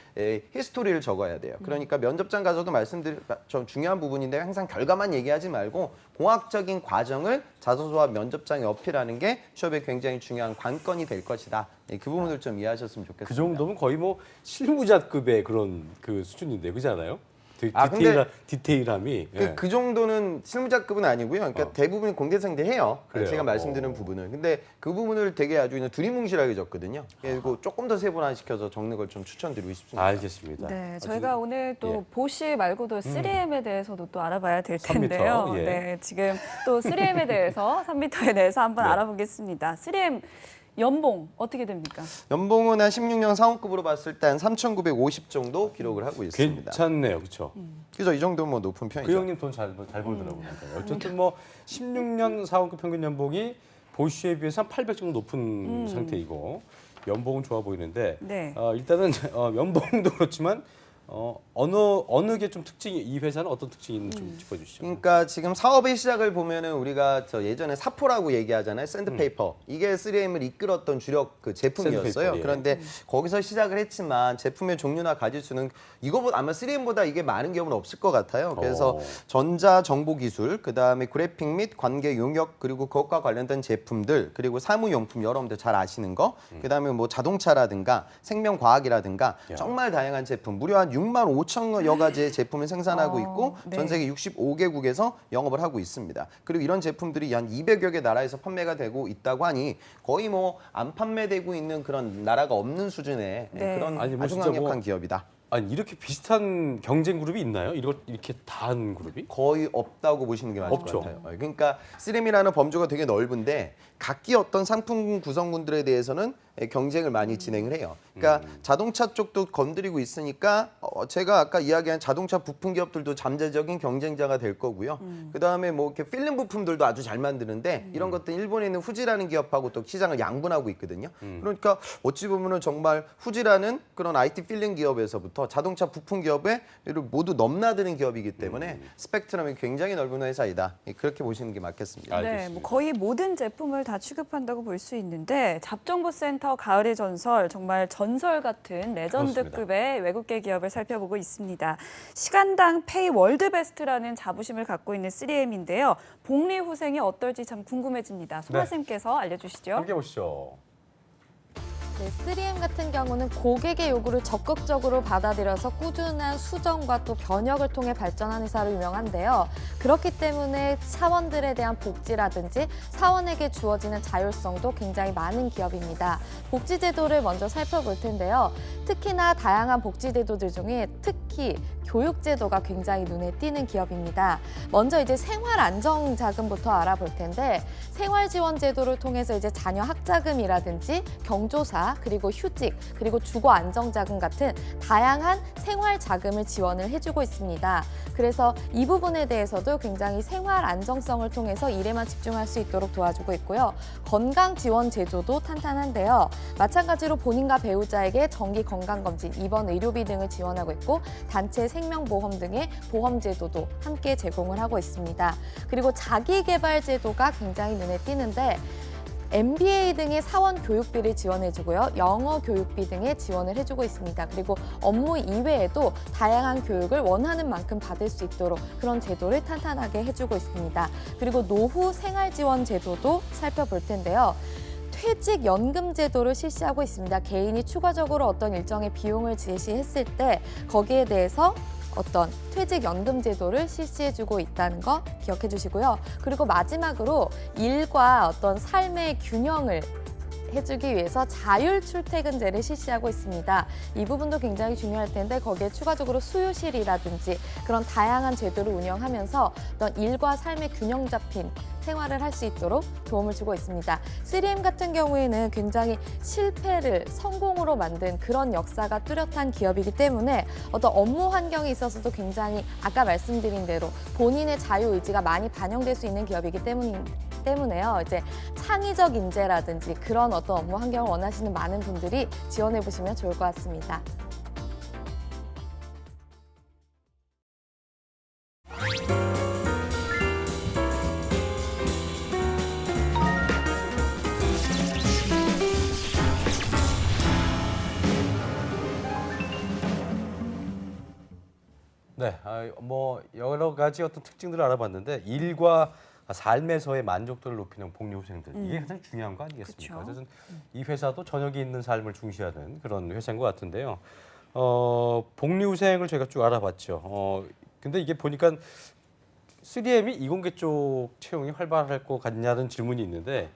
히스토리를 적어야 돼요. 그러니까 면접장 가서도 말씀드릴 좀 중요한 부분인데 항상 결과만 얘기하지 말고 공학적인 과정을 자소서와 면접장에 어필하는 게 취업에 굉장히 중요한 관건이 될 것이다. 그 부분을 좀 이해하셨으면 좋겠습니다. 그 정도면 거의 뭐 실무자급의 그런 그 수준인데 그렇지 않아요? 되게 아, 근데 디테일함이 예. 그 정도는 실무자급은 아니고요. 그러니까 대부분 공대생들 해요. 그래요? 제가 말씀드린 부분은. 근데 그 부분을 되게 아주 그냥 두리뭉실하게 적거든요. 그리고 조금 더 세분화시켜서 적는 걸 좀 추천드리고 싶습니다. 알겠습니다. 네, 저희가 오늘 또 예. 보시 말고도 3M에 대해서도 또 알아봐야 될 3m, 텐데요. 예. 네, 지금 또 3M에 대해서 3m에 대해서 한번 네. 알아보겠습니다. 3M 연봉 어떻게 됩니까? 연봉은 한 16년 사원급으로 봤을 때 한 3,950 정도 기록을 하고 있습니다. 괜찮네요, 그렇죠? 그죠? 이 정도면 뭐 높은 편이죠. 그 형님 돈 잘 벌더라고요. 어쨌든 뭐 16년 사원급 평균 연봉이 보쉬에 비해서 한 800 정도 높은 상태이고 연봉은 좋아 보이는데 네. 일단은 연봉도 그렇지만 어느 게 좀 특징이 이 회사는 어떤 특징이 있는지 좀 짚어주시죠. 그러니까 지금 사업의 시작을 보면은 우리가 저 예전에 사포라고 얘기하잖아요. 샌드페이퍼. 이게 3M을 이끌었던 주력 그 제품이었어요. 샌드페이퍼, 예. 그런데 거기서 시작을 했지만 제품의 종류나 가지수는 이거보다 아마 3M보다 이게 많은 경우는 없을 것 같아요. 그래서 전자정보기술, 그다음에 그래픽 및 관계 용역, 그리고 그것과 관련된 제품들, 그리고 사무용품 여러분들 잘 아시는 거, 그다음에 뭐 자동차라든가 생명과학이라든가 정말 다양한 제품, 무려 한 6만 5천여 가지의 제품을 생산하고 있고 네. 전 세계 65개국에서 영업을 하고 있습니다. 그리고 이런 제품들이 한 200여 개 나라에서 판매가 되고 있다고 하니 거의 뭐 안 판매되고 있는 그런 나라가 없는 수준의 네. 그런 아니, 뭐 아주 진짜 강력한 뭐- 기업이다. 아니 이렇게 비슷한 경쟁 그룹이 있나요? 이렇게 다 한 그룹이? 거의 없다고 보시는 게 맞을 없죠. 것 같아요. 그러니까 3M이라는 범주가 되게 넓은데 각기 어떤 상품 구성군들에 대해서는 경쟁을 많이 진행을 해요. 그러니까 자동차 쪽도 건드리고 있으니까 제가 아까 이야기한 자동차 부품 기업들도 잠재적인 경쟁자가 될 거고요. 그다음에 뭐 이렇게 필름 부품들도 아주 잘 만드는데 이런 것들 일본에 있는 후지라는 기업하고 또 시장을 양분하고 있거든요. 그러니까 어찌 보면은 정말 후지라는 그런 IT 필름 기업에서부터 자동차 부품 기업에 모두 넘나드는 기업이기 때문에 스펙트럼이 굉장히 넓은 회사이다. 그렇게 보시는 게 맞겠습니다. 네, 알겠습니다. 뭐 거의 모든 제품을 다 취급한다고 볼 수 있는데 잡정보센터 가을의 전설 정말 전설 같은 레전드급의 외국계 기업을 살펴보고 있습니다. 시간당 페이 월드 베스트라는 자부심을 갖고 있는 3M인데요. 복리 후생이 어떨지 참 궁금해집니다. 손아쌤께서 알려주시죠. 함께 보시죠. 네, 3M 같은 경우는 고객의 요구를 적극적으로 받아들여서 꾸준한 수정과 또 변혁을 통해 발전한 회사로 유명한데요. 그렇기 때문에 사원들에 대한 복지라든지 사원에게 주어지는 자율성도 굉장히 많은 기업입니다. 복지 제도를 먼저 살펴볼 텐데요. 특히나 다양한 복지 제도들 중에 특히 교육 제도가 굉장히 눈에 띄는 기업입니다. 먼저 이제 생활 안정 자금부터 알아볼 텐데 생활 지원 제도를 통해서 이제 자녀 학자금이라든지 경조사 그리고 휴직 그리고 주거 안정 자금 같은 다양한 생활 자금을 지원을 해주고 있습니다. 그래서 이 부분에 대해서도 굉장히 생활 안정성을 통해서 일에만 집중할 수 있도록 도와주고 있고요. 건강 지원 제도도 탄탄한데요. 마찬가지로 본인과 배우자에게 정기 건강검진, 입원 의료비 등을 지원하고 있고 단체 생명보험 등의 보험 제도도 함께 제공을 하고 있습니다. 그리고 자기개발 제도가 굉장히 눈에 띄는데 MBA 등의 사원 교육비를 지원해주고요. 영어 교육비 등의 지원을 해주고 있습니다. 그리고 업무 이외에도 다양한 교육을 원하는 만큼 받을 수 있도록 그런 제도를 탄탄하게 해주고 있습니다. 그리고 노후 생활 지원 제도도 살펴볼 텐데요. 퇴직연금 제도를 실시하고 있습니다. 개인이 추가적으로 어떤 일정의 비용을 제시했을 때 거기에 대해서 어떤 퇴직연금 제도를 실시해주고 있다는 거 기억해 주시고요. 그리고 마지막으로 일과 어떤 삶의 균형을 해주기 위해서 자율 출퇴근제를 실시하고 있습니다. 이 부분도 굉장히 중요할 텐데 거기에 추가적으로 수유실이라든지 그런 다양한 제도를 운영하면서 어떤 일과 삶의 균형 잡힌 생활을 할 수 있도록 도움을 주고 있습니다. 3M 같은 경우에는 굉장히 실패를 성공으로 만든 그런 역사가 뚜렷한 기업이기 때문에 어떤 업무 환경에 있어서도 굉장히 아까 말씀드린 대로 본인의 자유의지가 많이 반영될 수 있는 기업이기 때문에요. 이제 창의적 인재라든지 그런 어떤 업무 환경을 원하시는 많은 분들이 지원해 보시면 좋을 것 같습니다. 네, 뭐 여러 가지 어떤 특징들을 알아봤는데 일과 삶에서의 만족도를 높이는 복리후생들 이게 가장 중요한 거 아니겠습니까? 그쵸. 어쨌든 이 회사도 저녁에 있는 삶을 중시하는 그런 회사인 것 같은데요. 복리후생을 저희가 쭉 알아봤죠. 근데 이게 보니까 3M이 이공계 쪽 채용이 활발할 것 같냐는 질문이 있는데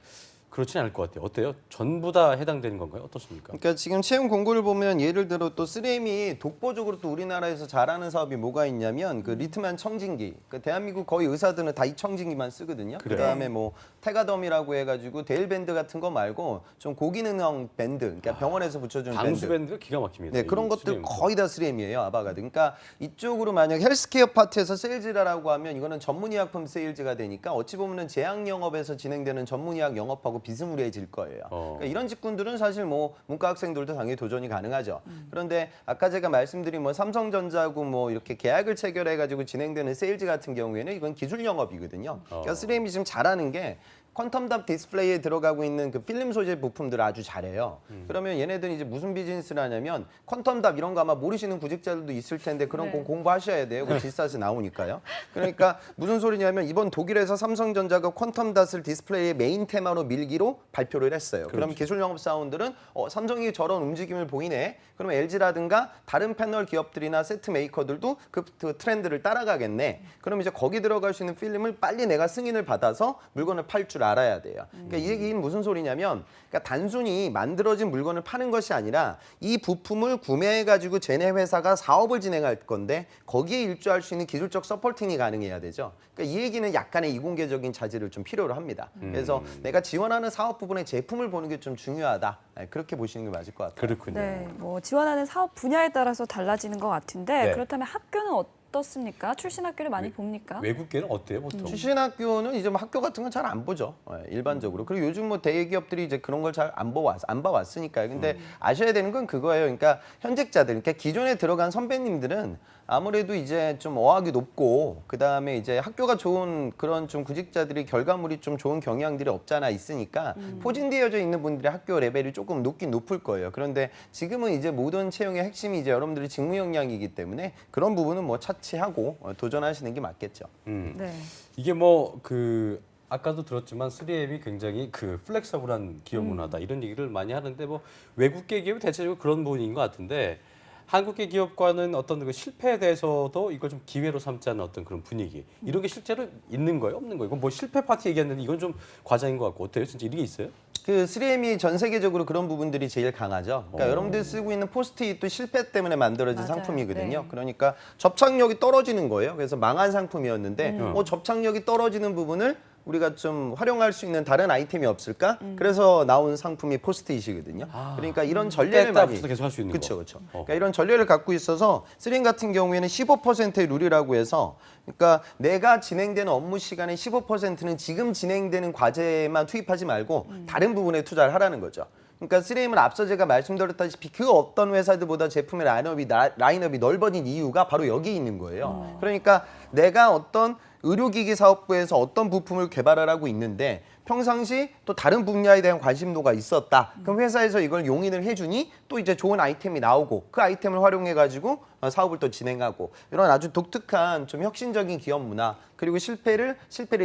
그렇진 않을 것 같아요. 어때요? 전부 다 해당되는 건가요? 어떻습니까? 그러니까 지금 채용 공고를 보면 예를 들어 또 3M이 독보적으로 또 우리나라에서 잘하는 사업이 뭐가 있냐면 그 리트만 청진기. 그 대한민국 거의 의사들은 다 이 청진기만 쓰거든요. 그래요? 그다음에 뭐 테가덤이라고 해가지고 데일 밴드 같은 거 말고 좀 고기능형 밴드. 그러니까 병원에서 붙여주는 방수 밴드. 밴드가 기가 막힙니다. 네, 그런 이 것들 3M. 거의 다 3M이에요, 아바가드. 그러니까 이쪽으로 만약 헬스케어 파트에서 세일즈라고 하면 이거는 전문의약품 세일즈가 되니까 어찌 보면은 제약 영업에서 진행되는 전문의약 영업하고 비스무리해질 거예요. 그러니까 이런 직군들은 사실 뭐 문과 학생들도 당연히 도전이 가능하죠. 그런데 아까 제가 말씀드린 뭐 삼성전자고 뭐 이렇게 계약을 체결해가지고 진행되는 세일즈 같은 경우에는 이건 기술 영업이거든요. 그러니까 3M이 지금 잘하는 게 퀀텀답 디스플레이에 들어가고 있는 그 필름 소재 부품들을 아주 잘해요. 그러면 얘네들이 이제 무슨 비즈니스를 하냐면 퀀텀답 이런 거 아마 모르시는 구직자들도 있을 텐데 그런 거 공부하셔야 돼요. 그 지스타에서 나오니까요. 그러니까 무슨 소리냐면 이번 독일에서 삼성전자가 퀀텀닷을 디스플레이의 메인 테마로 밀기로 발표를 했어요. 그럼 기술 영업 사원들은 삼성이 저런 움직임을 보이네. 그러면 LG라든가 다른 패널 기업들이나 세트 메이커들도 그 트렌드를 따라가겠네. 그럼 이제 거기 들어갈 수 있는 필름을 빨리 내가 승인을 받아서 물건을 팔 줄 알아야 돼요. 그러니까 이 얘기는 무슨 소리냐면 그러니까 단순히 만들어진 물건을 파는 것이 아니라 이 부품을 구매해가지고 쟤네 회사가 사업을 진행할 건데 거기에 일조할 수 있는 기술적 서포팅이 가능해야 되죠. 그러니까 이 얘기는 약간의 이공계적인 자질을 좀 필요로 합니다. 그래서 내가 지원하는 사업 부분의 제품을 보는 게 좀 중요하다. 그렇게 보시는 게 맞을 것 같아요. 그렇군요. 네, 뭐 지원하는 사업 분야에 따라서 달라지는 것 같은데 네. 그렇다면 학교는 어떻습니까? 출신 학교를 많이 봅니까? 외국계는 어때요, 보통? 출신 학교는 이제 뭐 학교 같은 건 잘 안 보죠. 일반적으로. 그리고 요즘 뭐 대기업들이 이제 그런 걸 잘 안 봐왔으니까요. 근데 아셔야 되는 건 그거예요. 그러니까 현직자들, 그러니까 기존에 들어간 선배님들은 아무래도 이제 좀 어학이 높고 그다음에 이제 학교가 좋은 그런 좀 구직자들이 결과물이 좀 좋은 경향들이 없잖아 있으니까 포진되어져 있는 분들의 학교 레벨이 조금 높긴 높을 거예요. 그런데 지금은 이제 모든 채용의 핵심이 이제 여러분들이 직무 역량이기 때문에 그런 부분은 뭐 차치하고 도전하시는 게 맞겠죠. 네. 이게 뭐 그 아까도 들었지만 3M이 굉장히 그 플렉서블한 기업 문화다 이런 얘기를 많이 하는데 뭐 외국계 기업이 대체적으로 그런 부분인 것 같은데 한국계 기업과는 어떤 그 실패에 대해서도 이걸 좀 기회로 삼지 않는 어떤 그런 분위기 이런 게 실제로 있는 거예요, 없는 거예요? 이건 뭐 실패 파티 얘기했는데 이건 좀 과장인 것 같고 어때요? 진짜 이런 게 있어요? 그 3M이 전 세계적으로 그런 부분들이 제일 강하죠. 그러니까 여러분들이 쓰고 있는 포스트잇도 실패 때문에 만들어진 맞아요. 상품이거든요. 네. 그러니까 접착력이 떨어지는 거예요. 그래서 망한 상품이었는데 접착력이 떨어지는 부분을 우리가 좀 활용할 수 있는 다른 아이템이 없을까? 그래서 나온 상품이 포스트잇이거든요. 그러니까 이런 전례를 많이 뺐다 계속 할 수 있는 그렇죠, 거. 그렇죠. 그러니까 이런 전례를 갖고 있어서 3M 같은 경우에는 15%의 룰이라고 해서 그러니까 내가 진행되는 업무 시간의 15%는 지금 진행되는 과제만 투입하지 말고 다른 부분에 투자를 하라는 거죠. 그러니까 3M은 앞서 제가 말씀드렸다시피 그 어떤 회사들보다 제품의 라인업이 넓어진 이유가 바로 여기 있는 거예요. 그러니까 내가 어떤 의료기기 사업부에서 어떤 부품을 개발을 하고 있는데 평상시 또 다른 분야에 대한 관심도가 있었다. 그럼 회사에서 이걸 용인을 해주니 또 이제 좋은 아이템이 나오고 그 아이템을 활용해가지고 사업을 또 진행하고 이런 아주 독특한 좀 혁신적인 기업 문화 그리고 실패를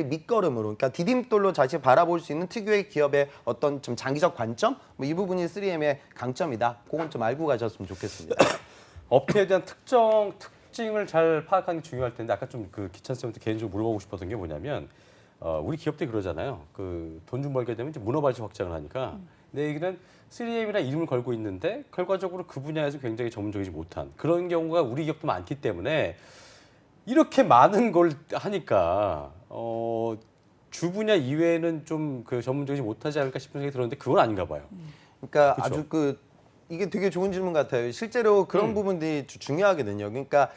밑거름으로 그러니까 디딤돌로 다시 바라볼 수 있는 특유의 기업의 어떤 좀 장기적 관점 뭐 이 부분이 3M의 강점이다. 그건 좀 알고 가셨으면 좋겠습니다. 업계에 대한 특징을 잘 파악하는 게 중요할 텐데 아까 좀 그 기찬 쌤한테 개인적으로 물어보고 싶었던 게 뭐냐면 우리 기업들이 그러잖아요. 그 돈 좀 벌게 되면 이제 문어발식 확장을 하니까 내 얘기는 3M이라는 이름을 걸고 있는데 결과적으로 그 분야에서 굉장히 전문적이지 못한 그런 경우가 우리 기업도 많기 때문에 이렇게 많은 걸 하니까 주 분야 이외에는 좀 그 전문적이지 못하지 않을까 싶은 생각이 들었는데 그건 아닌가 봐요. 그러니까 그쵸? 아주 이게 되게 좋은 질문 같아요. 실제로 그런 부분들이 중요하거든요. 그러니까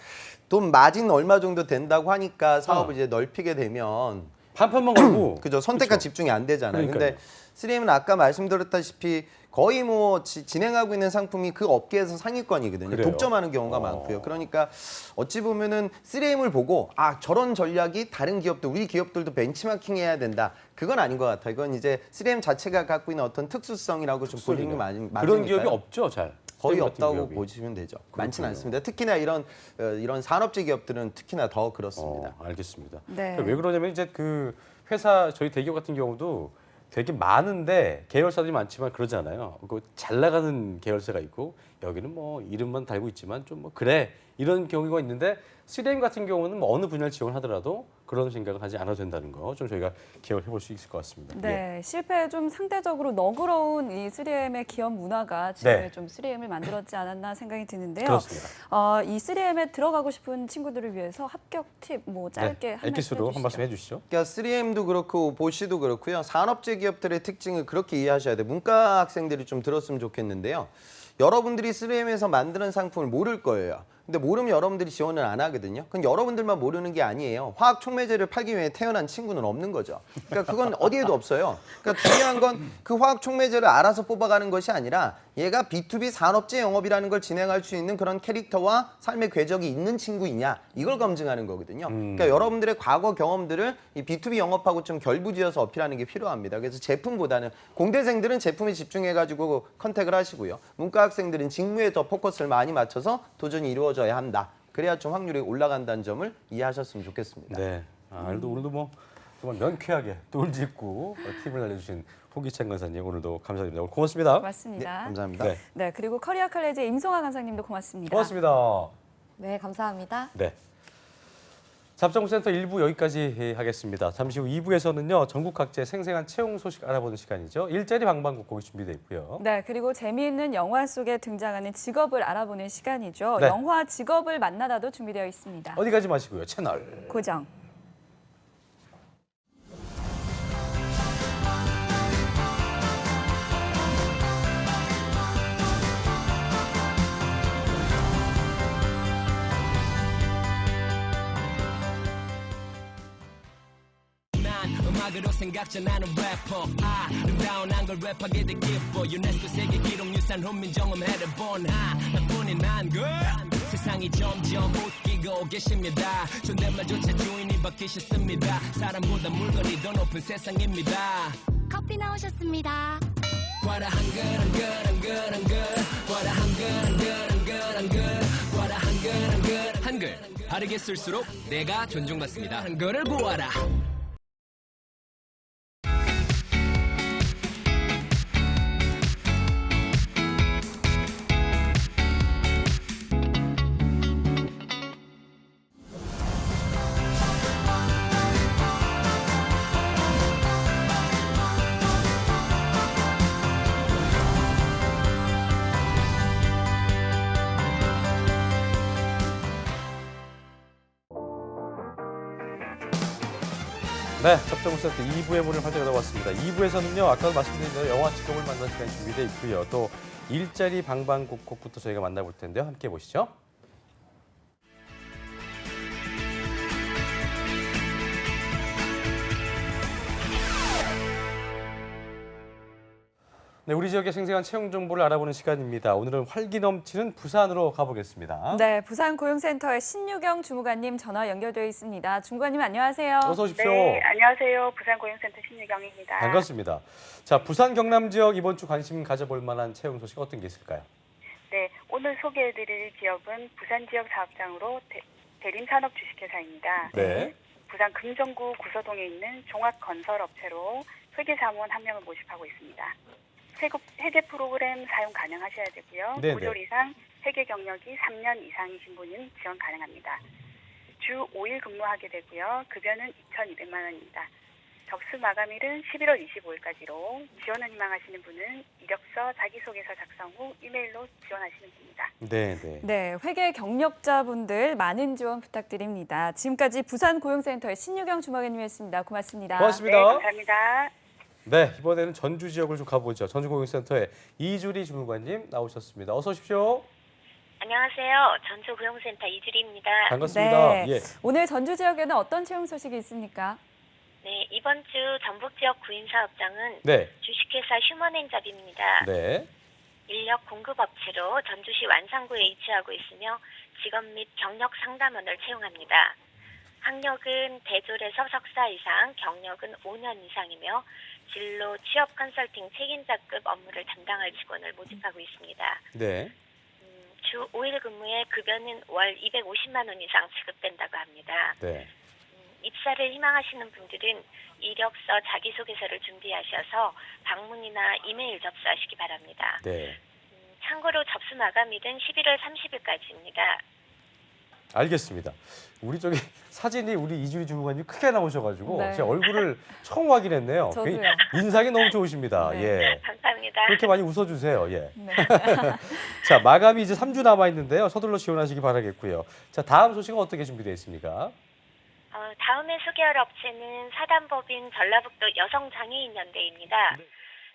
돈 마진 얼마 정도 된다고 하니까 사업을 이제 넓히게 되면 판판만 걸고 그죠 선택과 그쵸? 집중이 안 되잖아요. 그러니까요. 근데 3M은 아까 말씀드렸다시피 거의 뭐 진행하고 있는 상품이 그 업계에서 상위권이거든요. 그래요? 독점하는 경우가 많고요. 그러니까 어찌 보면은 3M을 보고 저런 전략이 다른 기업도 우리 기업들도 벤치마킹해야 된다. 그건 아닌 것 같아요. 이건 이제 3M 자체가 갖고 있는 어떤 특수성이라고 좀 보시는 게 맞으니까요. 그런 기업이 없죠, 잘. 거의 3M 같은 없다고 기업이. 보시면 되죠. 많지는 그렇군요. 않습니다. 특히나 이런 산업재 기업들은 특히나 더 그렇습니다. 알겠습니다. 네. 그러니까 왜 그러냐면 이제 그 회사 저희 대기업 같은 경우도 되게 많은데 계열사들이 많지만 그러잖아요. 그 잘 나가는 계열사가 있고 여기는 뭐 이름만 달고 있지만 좀 뭐 그래 이런 경우가 있는데 3M 같은 경우는 뭐 어느 분야를 지원하더라도 그런 생각을 하지 않아도 된다는 거 좀 저희가 기억을 해볼 수 있을 것 같습니다. 예. 네, 실패에 좀 상대적으로 너그러운 이 3M의 기업 문화가 지금 네. 좀 3M을 만들었지 않았나 생각이 드는데요. 그렇습니다. 이 3M에 들어가고 싶은 친구들을 위해서 합격 팁 뭐 짧게 한 말씀 엑기스로 한 해주시죠. 말씀 해주시죠. 그러니까 3M도 그렇고 보시도 그렇고요. 산업재 기업들의 특징을 그렇게 이해하셔야 돼요. 문과 학생들이 좀 들었으면 좋겠는데요. 여러분들이 3M에서 만드는 상품을 모를 거예요. 근데 모르면 여러분들이 지원을 안 하거든요. 그건 여러분들만 모르는 게 아니에요. 화학 촉매제를 팔기 위해 태어난 친구는 없는 거죠. 그러니까 그건 어디에도 없어요. 그러니까 중요한 건 그 화학 촉매제를 알아서 뽑아가는 것이 아니라 얘가 B2B 산업재 영업이라는 걸 진행할 수 있는 그런 캐릭터와 삶의 궤적이 있는 친구이냐 이걸 검증하는 거거든요. 그러니까 여러분들의 과거 경험들을 이 B2B 영업하고 좀 결부지어서 어필하는 게 필요합니다. 그래서 제품보다는 공대생들은 제품에 집중해가지고 컨택을 하시고요. 문과 학생들은 직무에 더 포커스를 많이 맞춰서 도전이 이루어져야 한다. 그래야 좀 확률이 올라간다는 점을 이해하셨으면 좋겠습니다. 네. 오늘도 뭐 정말 명쾌하게 똘짓고 팁을 알려주신 호기찬 강사님 오늘도 감사드립니다. 오늘 고맙습니다. 고맙습니다. 감사합니다. 네. 네, 그리고 커리어 칼레지의 임송아 강사님도 고맙습니다. 고맙습니다. 네, 감사합니다. 네. 잡정센터 1부 여기까지 하겠습니다. 잠시 후 2부에서는요. 전국 각지의 생생한 채용 소식 알아보는 시간이죠. 일자리 방방곡곡이 준비되어 있고요. 네, 그리고 재미있는 영화 속에 등장하는 직업을 알아보는 시간이죠. 네. 영화 직업을 만나다도 준비되어 있습니다. 어디 가지 마시고요. 채널 고정. 음악으로 생각자 나는 래퍼 아름다운 한걸 랩하게 돼 기뻐 유네스코 세계 기록유산 훈민정음 해를 나뿐인 한글 세상이 점점 웃기고 계십니다 존댓말조차 주인이 바뀌셨습니다 사람보다 물건이 더 높은 세상입니다 커피 나오셨습니다. 과라 한글 과라 한글 과라 한글 바르게 쓸수록 내가 존중받습니다 한글을 보아라 네, 잡정센터 2부의 문을 활짝 열어봤습니다. 2부에서는요, 아까도 말씀드린 대로 영화 직업을 만나는 시간이 준비되어 있고요. 또 일자리 방방곡곡부터 저희가 만나볼 텐데요. 함께 보시죠. 네, 우리 지역의 생생한 채용 정보를 알아보는 시간입니다. 오늘은 활기 넘치는 부산으로 가보겠습니다. 네, 부산 고용센터의 신유경 주무관님 전화 연결되어 있습니다. 주무관님 안녕하세요. 어서 오십시오. 네, 안녕하세요. 부산고용센터 신유경입니다. 반갑습니다. 자, 부산 경남 지역 이번 주 관심 가져볼 만한 채용 소식 어떤 게 있을까요? 네, 오늘 소개해드릴 기업은 부산 지역 사업장으로 대림산업 주식회사입니다. 네. 부산 금정구 구서동에 있는 종합건설업체로 회계사무원 한 명을 모집하고 있습니다. 회계 프로그램 사용 가능하셔야 되고요. 네네. 5개월 이상 회계 경력이 3년 이상이신 분은 지원 가능합니다. 주 5일 근무하게 되고요. 급여는 2,200만 원입니다. 접수 마감일은 11월 25일까지로 지원을 희망하시는 분은 이력서, 자기소개서 작성 후 이메일로 지원하시면 됩니다. 네. 네, 회계 경력자분들 많은 지원 부탁드립니다. 지금까지 부산 고용센터의 신유경 주무관님이었습니다. 고맙습니다. 고맙습니다. 네, 감사합니다. 네, 이번에는 전주 지역을 좀 가보죠. 전주고용센터의 이주리 주무관님 나오셨습니다. 어서 오십시오. 안녕하세요. 전주고용센터 이주리입니다. 반갑습니다. 네, 예. 오늘 전주 지역에는 어떤 채용 소식이 있습니까? 네, 이번 주 전북지역 구인사업장은 네. 주식회사 휴먼앤잡입니다. 네. 인력 공급업체로 전주시 완산구에 위치하고 있으며 직업 및 경력 상담원을 채용합니다. 학력은 대졸에서 석사 이상, 경력은 5년 이상이며 진로 취업 컨설팅 책임자급 업무를 담당할 직원을 모집하고 있습니다. 네. 주 5일 근무에 급여는 월 250만 원 이상 지급된다고 합니다. 네. 입사를 희망하시는 분들은 이력서, 자기소개서를 준비하셔서 방문이나 이메일 접수하시기 바랍니다. 네. 참고로 접수 마감일은 11월 30일까지입니다. 알겠습니다. 우리 저기 사진이 우리 이주리 주무관님 크게 나오셔가지고 네. 제 얼굴을 처음 확인했네요. 저도요. 인상이 너무 좋으십니다. 네. 예. 감사합니다. 그렇게 많이 웃어주세요. 예. 네. 자, 마감이 이제 3주 남아 있는데요. 서둘러 지원하시기 바라겠고요. 자, 다음 소식은 어떻게 준비되어 있습니까? 다음에 소개할 업체는 사단법인 전라북도 여성장애인연대입니다.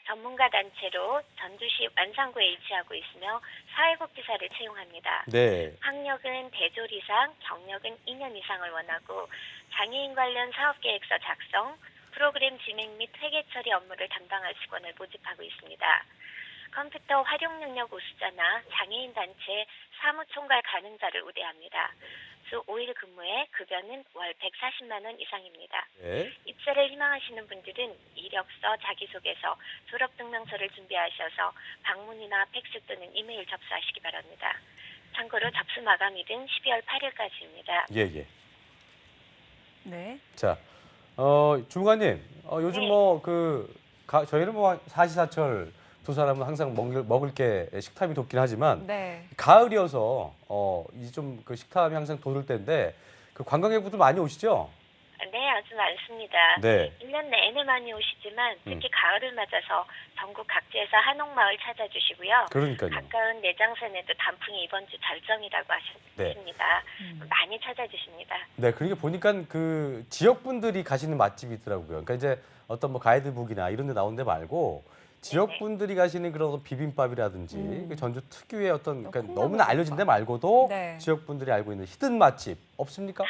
전문가 단체로 전주시 완산구에 위치하고 있으며 사회복지사를 채용합니다. 네. 학력은 대졸 이상, 경력은 2년 이상을 원하고 장애인 관련 사업계획서 작성, 프로그램 진행 및 회계 처리 업무를 담당할 직원을 모집하고 있습니다. 컴퓨터 활용 능력 우수자나 장애인 단체 사무총괄 가능자를 우대합니다. 주 5일 근무에 급여는 월 140만 원 이상입니다. 네. 입사를 희망하시는 분들은 이력서, 자기소개서, 졸업증명서를 준비하셔서 방문이나 팩스 또는 이메일 접수하시기 바랍니다. 참고로 접수 마감일은 12월 8일까지입니다. 예, 예. 네. 자, 주무관님, 요즘 네. 저희는 뭐 사시사철 두 사람은 항상 먹을 게 식탐이 돋긴 하지만 네. 가을이어서 이제 좀 그 식탐이 항상 돋을 때인데 그 관광객분들 많이 오시죠? 네, 아주 많습니다. 네. 1년 내내 많이 오시지만 특히 가을을 맞아서 전국 각지에서 한옥마을 찾아주시고요. 그러니까요. 가까운 내장산에도 단풍이 이번 주 절정이라고 하십니다. 많이 찾아주십니다. 네, 그러니까 보니까 그 지역분들이 가시는 맛집이 있더라고요. 그러니까 이제 어떤 뭐 가이드북이나 이런 데 나온 데 말고 지역분들이 가시는 그런 어떤 비빔밥이라든지 그 전주 특유의 어떤 그러니까 너무나 알려진 데 말고도 네. 지역분들이 알고 있는 히든 맛집 없습니까?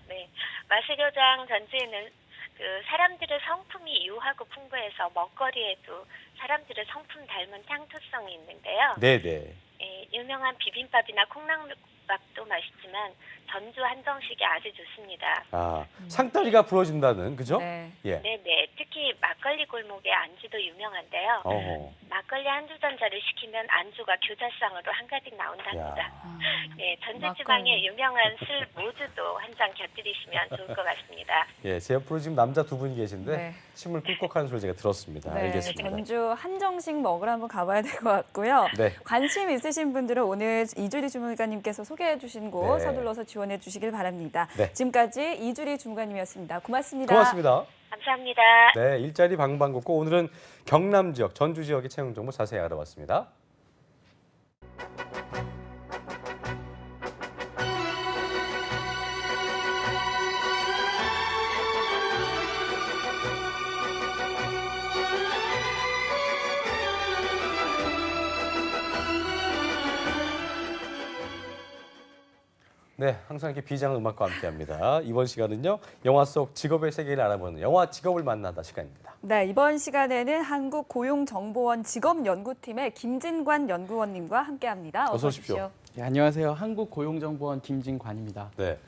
네, 마수교장 전주에는 그 사람들의 성품이 유하고 풍부해서 먹거리에도 사람들의 성품 닮은 향토성이 있는데요. 네, 네. 예, 유명한 비빔밥이나 콩나물밥도 맛있지만 전주 한정식이 아주 좋습니다. 아, 상다리가 부러진다는 그죠? 네. 예. 네네, 특히 막걸리 골목의 안주도 유명한데요. 어허. 막걸리 한 주 전자를 시키면 안주가 교자상으로 한가득 나온답니다. 야. 네, 전주 막걸리. 지방의 유명한 술 모주도 한 잔 곁들이시면 좋을 것 같습니다. 예, 제 옆으로 지금 남자 두 분이 계신데 네. 침을 꿀꺽하는 소리 제가 들었습니다. 네, 알겠습니다. 전주 한정식 먹으러 한번 가봐야 될 것 같고요. 네. 관심 있으신 분들은 오늘 이주리 주무관님께서 소개해 주신 곳 네. 서둘러서 지원해 주시길 바랍니다. 네. 지금까지 이주리 주무관님이었습니다. 고맙습니다. 고맙습니다. 감사합니다. 네, 일자리 방방곡곡 오늘은 경남 지역, 전주 지역의 채용 정보 자세히 알아봤습니다. 네, 항상 이렇게 비장한 음악과 함께합니다. 이번 시간은요, 영화 속 직업의 세계를 알아보는 영화 직업을 만나다 시간입니다. 네, 이번 시간에는 한국고용정보원 직업연구팀의 김진관 연구원님과 함께합니다. 어서 오십시오. 네, 안녕하세요. 한국고용정보원 김진관입니다. 네,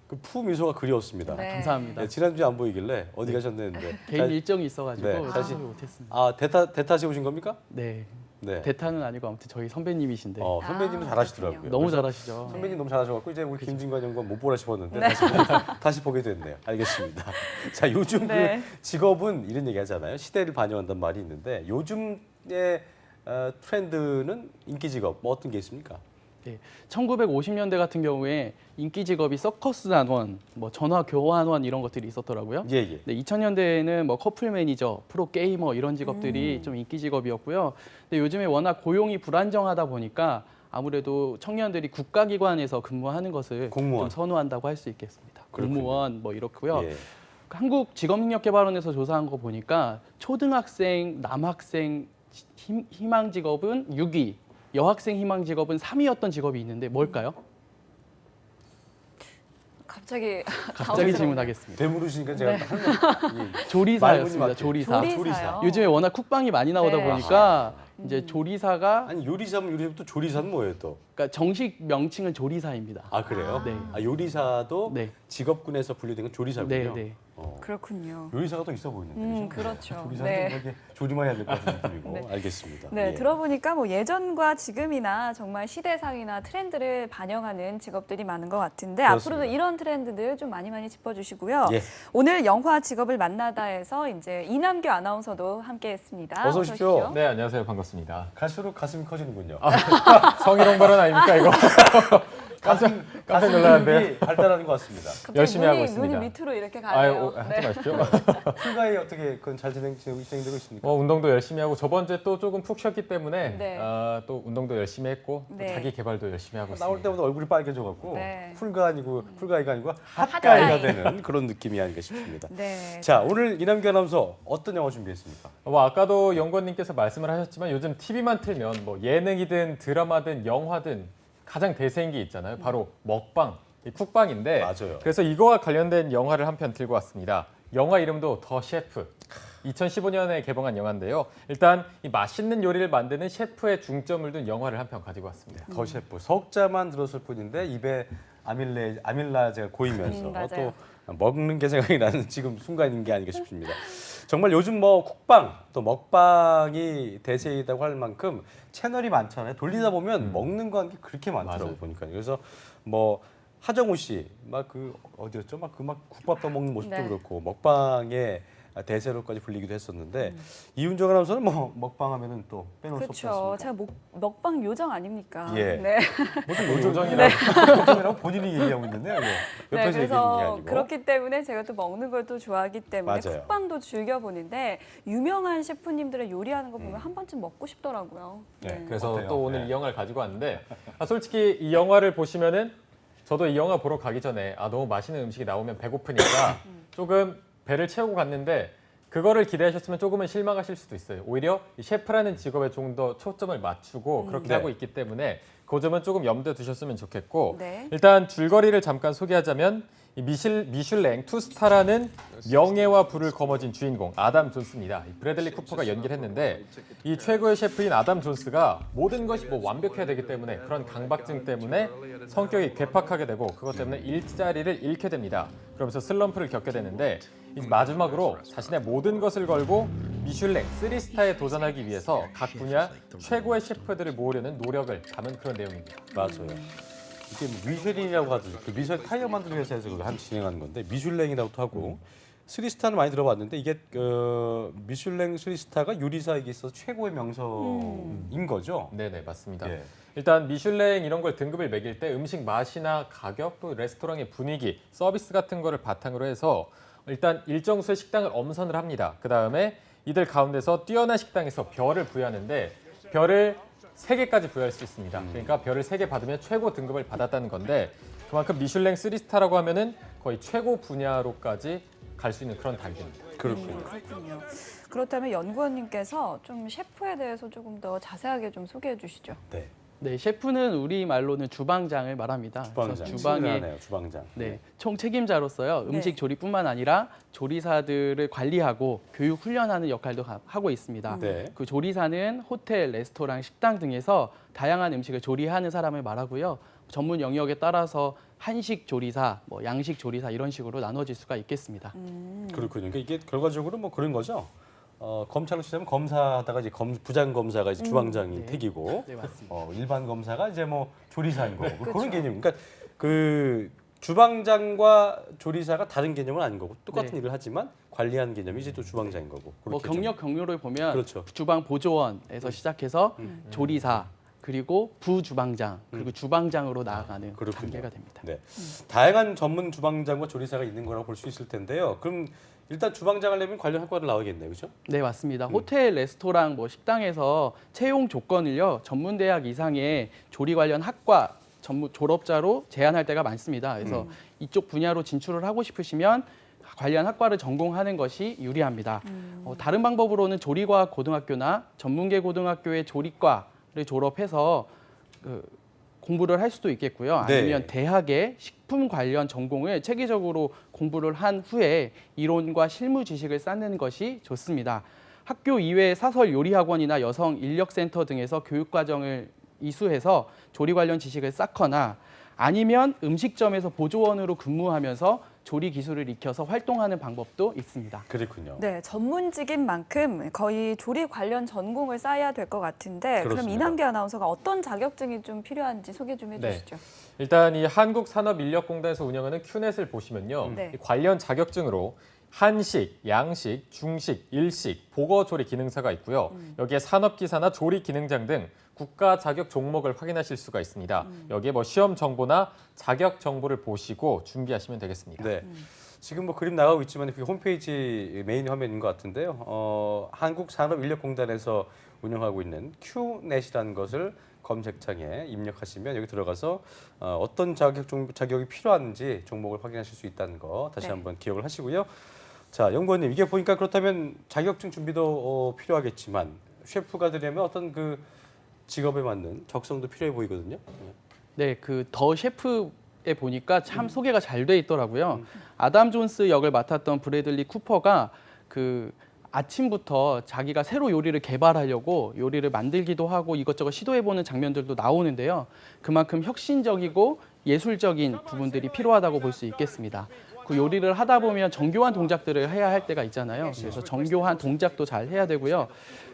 그 푸미소가 그리웠습니다. 네. 감사합니다. 네, 지난주에 안 보이길래 어디 가셨는데 개인 일정이 있어가지고 네, 사실- 참석을 못했습니다. 아, 대타시 오신 겁니까? 네, 네. 대타는 아니고 아무튼 저희 선배님이신데 선배님은 아, 잘하시더라고요. 그렇군요. 너무 그래서 잘하시죠. 선배님 너무 잘하셔갖고 이제 우리 김진관 연구원 못 보라 싶었는데 네. 다시 보게 됐네요. 알겠습니다. 자, 요즘 네. 그 직업은 이런 얘기 하잖아요. 시대를 반영한다는 말이 있는데 요즘의 트렌드는 인기 직업 뭐 어떤 게 있습니까? 네, 1950년대 같은 경우에 인기 직업이 서커스 단원, 뭐 전화 교환원 이런 것들이 있었더라고요. 예, 예. 네, 2000년대에는 뭐 커플 매니저, 프로 게이머 이런 직업들이 좀 인기 직업이었고요. 근데 요즘에 워낙 고용이 불안정하다 보니까 아무래도 청년들이 국가기관에서 근무하는 것을 공무원. 좀 선호한다고 할 수 있겠습니다. 그렇군요. 공무원 뭐 이렇고요. 예. 한국직업능력개발원에서 조사한 거 보니까 초등학생, 남학생 희망 직업은 6위, 여학생 희망 직업은 3위였던 직업이 있는데 뭘까요? 갑자기 갑자기 질문하겠습니다. 되물으시니까 제가 네. 조리사였습니다. 말문이 조리사. 조리사요. 요즘에 워낙 쿡방이 많이 나오다 네. 보니까 이제 조리사가 아니 요리사면 또 조리사는 뭐예요 또? 그러니까 정식 명칭은 조리사입니다. 아 그래요? 네. 아, 요리사도 네. 직업군에서 분류된 건 조리사군요. 네, 네. 그렇군요. 요리사가 더 있어 보이는데. 그렇죠. 조리사는 네. 좀 이렇게 조리만 해야 될 것 같은 느낌이고. 네. 알겠습니다. 네, 예. 들어보니까 뭐 예전과 지금이나 정말 시대상이나 트렌드를 반영하는 직업들이 많은 것 같은데 그렇습니다. 앞으로도 이런 트렌드들 좀 많이 짚어주시고요. 예. 오늘 영화 직업을 만나다에서 이제 이남규 아나운서도 함께했습니다. 어서 오십시오. 네, 안녕하세요. 반갑습니다. 갈수록 가슴이 커지는군요. 성희롱 발언 아닙니까, 이거? 깜짝 놀랐는데 발달하는 것 같습니다. 갑자기 열심히 하고 눈이 있습니다. 밑으로 이렇게 아유, 가네요. 하지 마십시오. 풀가이 어떻게 그건 잘 진행되고 있습니까? 운동도 열심히 하고 저번 주에 또 조금 푹 쉬었기 때문에 네. 또 운동도 열심히 했고 또 네. 자기 개발도 열심히 하고 있습니다. 나올 때보다 얼굴이 빨개져갖고 네. 풀가이가 아니고 핫가이. 핫가이가 되는 그런 느낌이 아닌가 싶습니다. 네. 자, 오늘 이남규 아나운서 어떤 영화 준비했습니까? 아까도 연구원님께서 말씀을 하셨지만 요즘 TV만 틀면 뭐 예능이든 드라마든 영화든 가장 대세인 게 있잖아요. 바로 먹방, 이 쿡방인데 맞아요. 그래서 이거와 관련된 영화를 한 편 들고 왔습니다. 영화 이름도 더 셰프. 2015년에 개봉한 영화인데요. 일단 이 맛있는 요리를 만드는 셰프의 중점을 둔 영화를 한 편 가지고 왔습니다. 더 셰프 석자만 들었을 뿐인데 입에 아밀라제가 고이면서 맞아요. 또 먹는 게 생각이 나는 지금 순간인 게 아닌가 싶습니다. 정말 요즘 뭐 쿡방 또 먹방이 대세이라고 할 만큼 채널이 많잖아요. 돌리다 보면 먹는 거 한 게 그렇게 많더라고요. 맞아요. 보니까. 그래서 뭐 하정우 씨 막 그 어디였죠? 막 그 막 국밥 떠먹는 모습도 네. 그렇고 먹방의 대세로까지 불리기도 했었는데 이윤정 아나운서는 뭐 먹방하면은 또 빼놓을 수 없지 그렇죠. 않습니까? 제가 먹방 요정 아닙니까? 예. 네. 무슨 요정이라고 본인이 얘기하고 있는데요. 예. 네, 옆에서 얘기하는 게 그래서 아니고. 그렇기 때문에 제가 또 먹는 걸 또 좋아하기 때문에 맞아요. 쿡방도 즐겨보는데 유명한 셰프님들의 요리하는 거 보면 한 번쯤 먹고 싶더라고요. 네, 그래서 어때요? 또 오늘 네. 이 영화를 가지고 왔는데 솔직히 이 영화를 보시면은 저도 이 영화 보러 가기 전에 너무 맛있는 음식이 나오면 배고프니까 조금 배를 채우고 갔는데 그거를 기대하셨으면 조금은 실망하실 수도 있어요. 오히려 이 셰프라는 직업에 좀 더 초점을 맞추고 그렇게 네. 하고 있기 때문에 그 점은 조금 염두에 두셨으면 좋겠고 네. 일단 줄거리를 잠깐 소개하자면 이 미슐랭 투스타라는 명예와 부를 거머쥔 주인공 아담 존스입니다. 이 브래들리 쿠퍼가 연기를 했는데 이 최고의 셰프인 아담 존스가 모든 것이 뭐 완벽해야 되기 때문에 그런 강박증 때문에 성격이 괴팍하게 되고 그것 때문에 일자리를 잃게 됩니다. 그러면서 슬럼프를 겪게 되는데 이 마지막으로 자신의 모든 것을 걸고 미슐랭 3스타에 도전하기 위해서 각 분야 최고의 셰프들을 모으려는 노력을 담은 그런 내용입니다. 맞아요. 이게 뭐 미쉐린이라고 하더라고요. 그 미쉐린 타이어 만드는 회사에서 그걸 진행하는 건데 미슐랭이라고도 하고 3스타는 많이 들어봤는데 이게 미슐랭 3스타가 요리사에게 있어서 최고의 명성인 거죠. 네네 맞습니다. 예. 일단 미슐랭 이런 걸 등급을 매길 때 음식 맛이나 가격 또 레스토랑의 분위기, 서비스 같은 거를 바탕으로 해서 일단 일정 수의 식당을 엄선을 합니다. 그 다음에 이들 가운데서 뛰어난 식당에서 별을 부여하는데 별을 3개까지 부여할 수 있습니다. 그러니까 별을 3개 받으면 최고 등급을 받았다는 건데 그만큼 미슐랭 3스타라고 하면은 거의 최고 분야로까지 갈 수 있는 그런 단계입니다. 그렇군요. 그렇군요. 그렇다면 연구원님께서 좀 셰프에 대해서 조금 더 자세하게 좀 소개해 주시죠. 네. 네, 셰프는 우리 말로는 주방장을 말합니다. 주방장. 그래서 주방의 친근하네요, 주방장. 네, 총 책임자로서요. 음식 네. 조리뿐만 아니라 조리사들을 관리하고 교육 훈련하는 역할도 하고 있습니다. 네. 그 조리사는 호텔, 레스토랑, 식당 등에서 다양한 음식을 조리하는 사람을 말하고요. 전문 영역에 따라서 한식 조리사, 뭐 양식 조리사 이런 식으로 나눠질 수가 있겠습니다. 그렇군요. 그러니까 이게 결과적으로 뭐 그런 거죠. 검찰로 치자면 검사하다가 이제 부장 검사가 이제 주방장이 네. 택이고 네, 맞습니다. 일반 검사가 이제 뭐 조리사인 거고 그렇죠. 그런 개념. 그러니까 그 주방장과 조리사가 다른 개념은 아닌 거고 똑같은 네. 일을 하지만 관리하는 개념이 이제 또 주방장인 거고. 뭐 그렇게 경력 경로를 보면 그렇죠. 주방 보조원에서 시작해서 조리사 그리고 부주방장 그리고 주방장으로 나아가는 그렇군요. 단계가 됩니다. 네. 다양한 전문 주방장과 조리사가 있는 거라고 볼 수 있을 텐데요. 그럼 일단 주방장 하려면 관련 학과를 나와야겠네요. 그렇죠? 네, 맞습니다. 호텔, 레스토랑, 뭐 식당에서 채용 조건을요. 전문 대학 이상의 조리 관련 학과 전문 졸업자로 제한할 때가 많습니다. 그래서 이쪽 분야로 진출을 하고 싶으시면 관련 학과를 전공하는 것이 유리합니다. 다른 방법으로는 조리과학 고등학교나 전문계 고등학교의 조리과를 졸업해서 공부를 할 수도 있겠고요. 아니면 네. 대학의 식품 관련 전공을 체계적으로 공부를 한 후에 이론과 실무 지식을 쌓는 것이 좋습니다. 학교 이외의 사설 요리학원이나 여성 인력센터 등에서 교육과정을 이수해서 조리 관련 지식을 쌓거나 아니면 음식점에서 보조원으로 근무하면서 조리 기술을 익혀서 활동하는 방법도 있습니다. 그렇군요. 네, 전문직인 만큼 거의 조리 관련 전공을 쌓아야 될 것 같은데 그럼 그렇습니다. 이남기 아나운서가 어떤 자격증이 좀 필요한지 소개 좀 네. 해주시죠. 일단 이 한국산업인력공단에서 운영하는 큐넷을 보시면요. 네. 이 관련 자격증으로 한식, 양식, 중식, 일식, 보거 조리 기능사가 있고요. 여기에 산업기사나 조리 기능장 등 국가 자격 종목을 확인하실 수가 있습니다. 여기에 뭐 시험 정보나 자격 정보를 보시고 준비하시면 되겠습니다. 네. 지금 뭐 그림 나가고 있지만 그게 홈페이지 메인 화면인 것 같은데요. 한국산업인력공단에서 운영하고 있는 Q넷이라는 것을 검색창에 입력하시면 여기 들어가서 어떤 자격이 필요한지 종목을 확인하실 수 있다는 거 다시 네. 한번 기억을 하시고요. 자, 연구원님, 이게 보니까 그렇다면 자격증 준비도 필요하겠지만 셰프가 되려면 어떤 그 직업에 맞는 적성도 필요해 보이거든요. 네, 그 더 셰프에 보니까 참 소개가 잘 돼 있더라고요. 아담 존스 역을 맡았던 브래들리 쿠퍼가 그 아침부터 자기가 새로 요리를 개발하려고 요리를 만들기도 하고 이것저것 시도해보는 장면들도 나오는데요. 그만큼 혁신적이고 예술적인 부분들이 필요하다고 볼 수 있겠습니다. 그 요리를 하다 보면 정교한 동작들을 해야 할 때가 있잖아요. 그래서 정교한 동작도 잘 해야 되고요.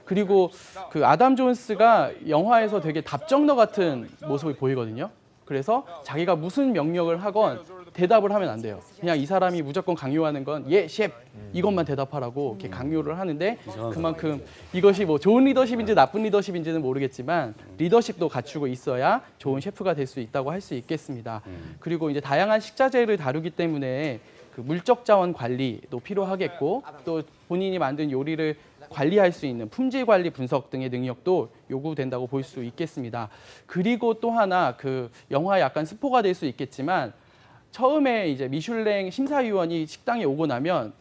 그리고 그 아담 존스가 영화에서 되게 답정너 같은 모습을 보이거든요. 그래서 자기가 무슨 명령을 하건 대답을 하면 안 돼요. 그냥 이 사람이 무조건 강요하는 건 예, 셰프 이것만 대답하라고 이렇게 강요를 하는데 그만큼 이것이 뭐 좋은 리더십인지 나쁜 리더십인지는 모르겠지만 리더십도 갖추고 있어야 좋은 셰프가 될 수 있다고 할 수 있겠습니다. 그리고 이제 다양한 식자재를 다루기 때문에 그 물적 자원 관리도 필요하겠고 또 본인이 만든 요리를 관리할 수 있는 품질 관리 분석 등의 능력도 요구된다고 볼 수 있겠습니다. 그리고 또 하나 그 영화에 약간 스포가 될 수 있겠지만 처음에 이제 미슐랭 심사위원이 식당에 오고 나면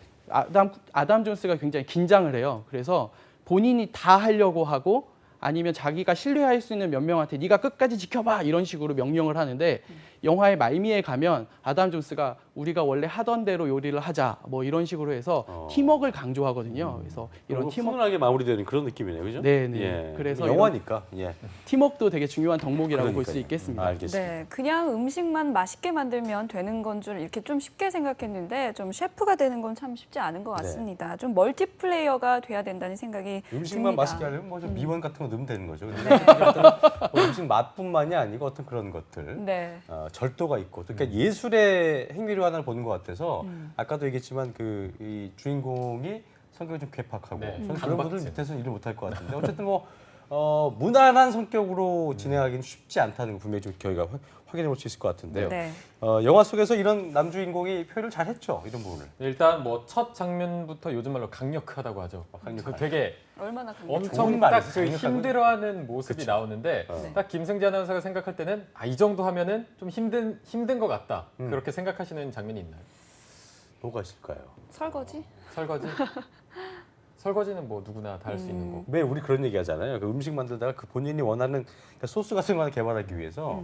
아담 존스가 굉장히 긴장을 해요. 그래서 본인이 다 하려고 하고 아니면 자기가 신뢰할 수 있는 몇 명한테 네가 끝까지 지켜봐 이런 식으로 명령을 하는데 영화의 말미에 가면 아담 존스가 우리가 원래 하던 대로 요리를 하자 뭐 이런 식으로 해서 팀워크를 강조하거든요. 그래서 이런 팀워크 훈훈하게 마무리되는 그런 느낌이네요, 그죠? 네네. 예. 그래서 영화니까. 예. 팀워크도 되게 중요한 덕목이라고 볼 수 그러니까요. 있겠습니다. 알겠습니다. 네, 그냥 음식만 맛있게 만들면 되는 건 줄 이렇게 좀 쉽게 생각했는데 좀 셰프가 되는 건 참 쉽지 않은 것 같습니다. 좀 멀티플레이어가 돼야 된다는 생각이 음식만 듭니다. 맛있게 하려면 뭐좀 미원 같은 거 넣으면 되는 거죠. 근데 어떤 뭐 음식 맛뿐만이 아니고 어떤 그런 것들, 네. 절도가 있고, 또 그러니까 예술의 행위를 하나를 보는 것 같아서 아까도 얘기했지만 그 이 주인공이 성격이 좀 괴팍하고 네. 저는 그런 강박증. 분들 밑에서는 일을 못할 것 같은데 어쨌든 뭐 무난한 성격으로 진행하기는 쉽지 않다는 거 분명히 좀 저희가 확인해 볼 수 있을 것 같은데요. 네. 영화 속에서 이런 남주인공이 표현을 잘했죠, 이런 부분을. 일단 뭐 첫 장면부터 요즘 말로 강력하다고 하죠. 강력하다. 되게 얼마나 강력? 엄청 좋은 딱 말이죠. 그 강력하고. 힘들어하는 모습이 그쵸. 나오는데 딱 김승재 아나운서가 생각할 때는 이 정도 하면은 좀 힘든 것 같다. 그렇게 생각하시는 장면이 있나요? 뭐가 있을까요? 설거지? 설거지? 설거지는 뭐 누구나 다 할 수 있는 거고. 왜 우리 그런 얘기 하잖아요. 그 음식 만들다가 그 본인이 원하는 그 소스 같은 거 하나 개발하기 위해서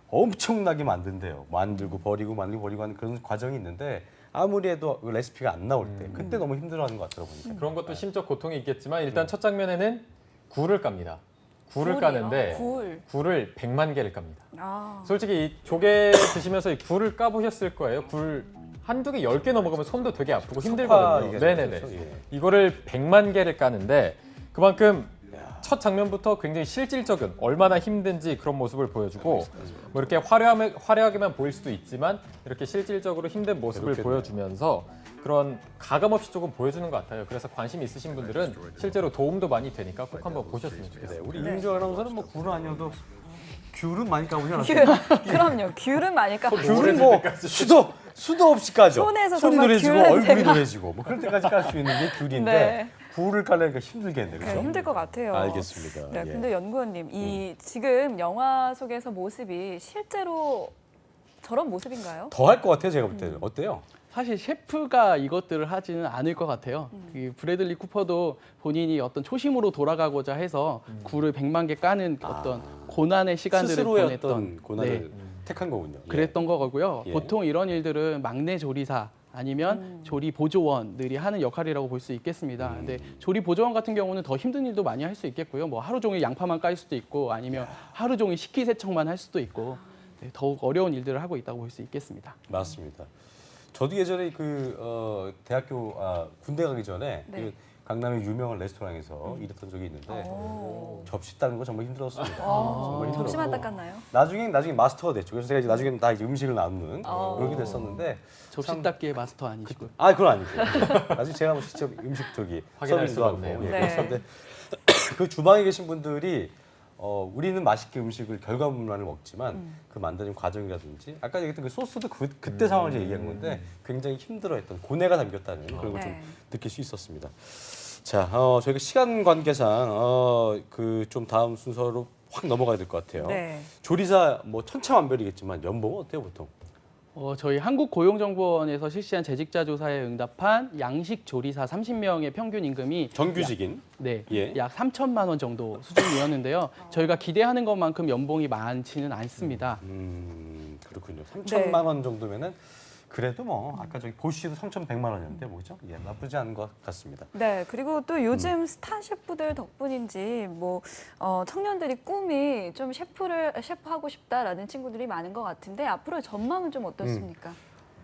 엄청나게 만든대요. 만들고 버리고 하는 그런 과정이 있는데 아무리 해도 그 레시피가 안 나올 때 그때 너무 힘들어하는 것 같더라고요. 보니까. 그런 것도 심적 고통이 있겠지만 일단 첫 장면에는 굴을 깝니다. 굴을 굴이요? 까는데 굴. 굴을 100만 개를 깝니다. 아, 솔직히 이 조개 드시면서 이 굴을 까보셨을 거예요. 굴 한두 개, 10개 넘어가면 손도 되게 아프고 힘들거든요. 얘기하죠. 네네네. 예. 이거를 100만 개를 까는데 그만큼 첫 장면부터 굉장히 실질적인 얼마나 힘든지 그런 모습을 보여주고 뭐 이렇게 화려하게만 보일 수도 있지만 이렇게 실질적으로 힘든 모습을 그렇겠네요. 보여주면서 그런 가감없이 조금 보여주는 것 같아요. 그래서 관심 있으신 분들은 실제로 도움도 많이 되니까 꼭 한번 보셨으면 좋겠어요. 우리 임조 아나운서는 뭐 굴은 아니어도 귤은 많이 까보셨나요? 그럼요. 귤은 많이 까. 귤은 뭐 수도 없이 까죠. 손에서 손이 정말 노래지고 귤 얼굴이 냄새가. 노래지고 뭐 그럴 때까지 깔 수 있는 게 귤인데 네. 굴을 깔려니까 힘들겠네, 네, 그렇죠? 힘들 것 같아요. 알겠습니다. 네, 예. 근데 연구원님, 이 지금 영화 속에서 모습이 실제로 저런 모습인가요? 더 할 것 같아요, 제가 볼 때는. 어때요? 사실 셰프가 이것들을 하지는 않을 것 같아요. 이 브래들리 쿠퍼도 본인이 어떤 초심으로 돌아가고자 해서 굴을 100만 개 까는 어떤 고난의 시간들을 스스로의 보냈던 어떤 고난을 네, 택한 거군요. 예. 그랬던 거고요. 예. 보통 이런 일들은 막내 조리사 아니면 조리 보조원들이 하는 역할이라고 볼 수 있겠습니다. 근데 조리 보조원 같은 경우는 더 힘든 일도 많이 할 수 있겠고요. 뭐 하루 종일 양파만 깔 수도 있고 아니면 하루 종일 식기세척만 할 수도 있고 네, 더욱 어려운 일들을 하고 있다고 볼 수 있겠습니다. 맞습니다. 저도 예전에 군대 가기 전에 네. 강남의 유명한 레스토랑에서 일했던 적이 있는데 오. 접시 따는 거 정말 힘들었습니다. 정말 힘들었고. 접시만 닦았나요? 나중에 마스터가 됐죠. 그래서 제가 이제 나중에는 다 이제 음식을 나누는 그렇게 됐었는데 접시 닦기의 마스터 아니시고요. 그건 아니고요. 나중에 제가 뭐 직접 음식 확인할 서빙도 수가 하고 없네요. 예, 네. 그랬었는데 그 주방에 계신 분들이 우리는 맛있게 음식을 결과물만을 먹지만 그 만드는 과정이라든지 아까 얘기했던 그 소스도 그때 상황을 제가 얘기한 건데 굉장히 힘들어했던 고뇌가 담겼다는 그런 걸 좀 네. 느낄 수 있었습니다. 자, 저희가 시간 관계상 그 좀 다음 순서로 확 넘어가야 될 것 같아요. 네. 조리사 뭐 천차만별이겠지만 연봉은 어때요 보통? 저희 한국고용정보원에서 실시한 재직자 조사에 응답한 양식 조리사 30명의 평균 임금이 정규직인 약 3천만 원 정도 수준이었는데요. 저희가 기대하는 것만큼 연봉이 많지는 않습니다. 그렇군요. 3천만 원 정도면은 그래도 뭐 아까 저기 보시도 3,100만 원이었는데 뭐죠? 예, 나쁘지 않은 것 같습니다. 네, 그리고 또 요즘 스타 셰프들 덕분인지 뭐 청년들이 꿈이 좀 셰프 하고 싶다라는 친구들이 많은 것 같은데 앞으로 전망은 좀 어떻습니까?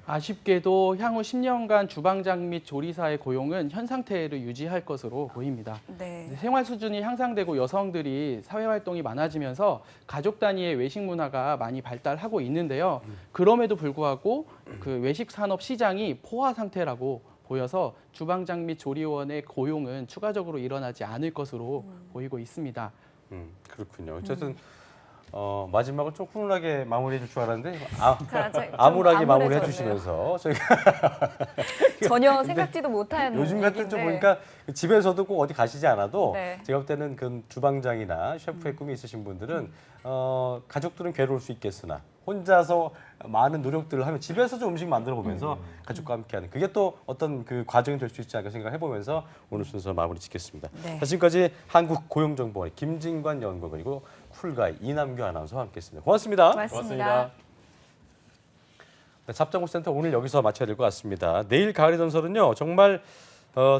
아쉽게도 향후 10년간 주방장 및 조리사의 고용은 현 상태를 유지할 것으로 보입니다. 네. 생활 수준이 향상되고 여성들이 사회 활동이 많아지면서 가족 단위의 외식 문화가 많이 발달하고 있는데요. 그럼에도 불구하고 그 외식 산업 시장이 포화 상태라고 보여서 주방장 및 조리원의 고용은 추가적으로 일어나지 않을 것으로 보이고 있습니다. 그렇군요. 어쨌든 마지막을 좀 훈훈하게 마무리해 줄 줄 알았는데 암울해졌네요. 암울하게 마무리해 주시면서 저희가 전혀 생각지도 못한 요즘 같은 좀 얘기인데. 보니까 집에서도 꼭 어디 가시지 않아도 네. 제가 볼 때는 그 주방장이나 셰프의 꿈이 있으신 분들은 가족들은 괴로울 수 있겠으나 혼자서 많은 노력들을 하면 집에서 좀 음식 만들어 보면서 가족과 함께하는 그게 또 어떤 그 과정이 될 수 있지 않을까 생각해 보면서 오늘 순서 마무리 짓겠습니다. 네. 자, 지금까지 한국고용정보원의 김진관 연구원 그리고 쿨가이 이남규 아나운서와 함께했습니다. 고맙습니다. 고맙습니다. 네, 잡정보센터 오늘 여기서 마쳐야 될 것 같습니다. 내일 가을의 전설은요 정말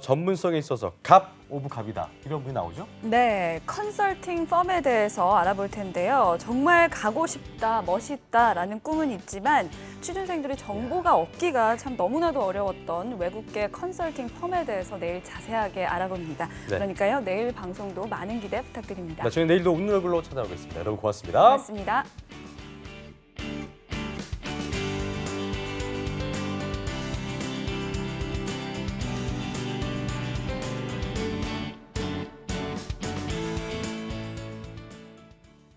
전문성에 있어서 갑 오브 갑이다 이런 분이 나오죠? 네, 컨설팅 펌에 대해서 알아볼 텐데요. 정말 가고 싶다, 멋있다라는 꿈은 있지만 취준생들이 정보가 얻기가 참 너무나도 어려웠던 외국계 컨설팅 펌에 대해서 내일 자세하게 알아봅니다. 네. 그러니까요, 내일 방송도 많은 기대 부탁드립니다. 저희 내일도 웃는 얼굴로 찾아오겠습니다. 여러분 고맙습니다. 고맙습니다.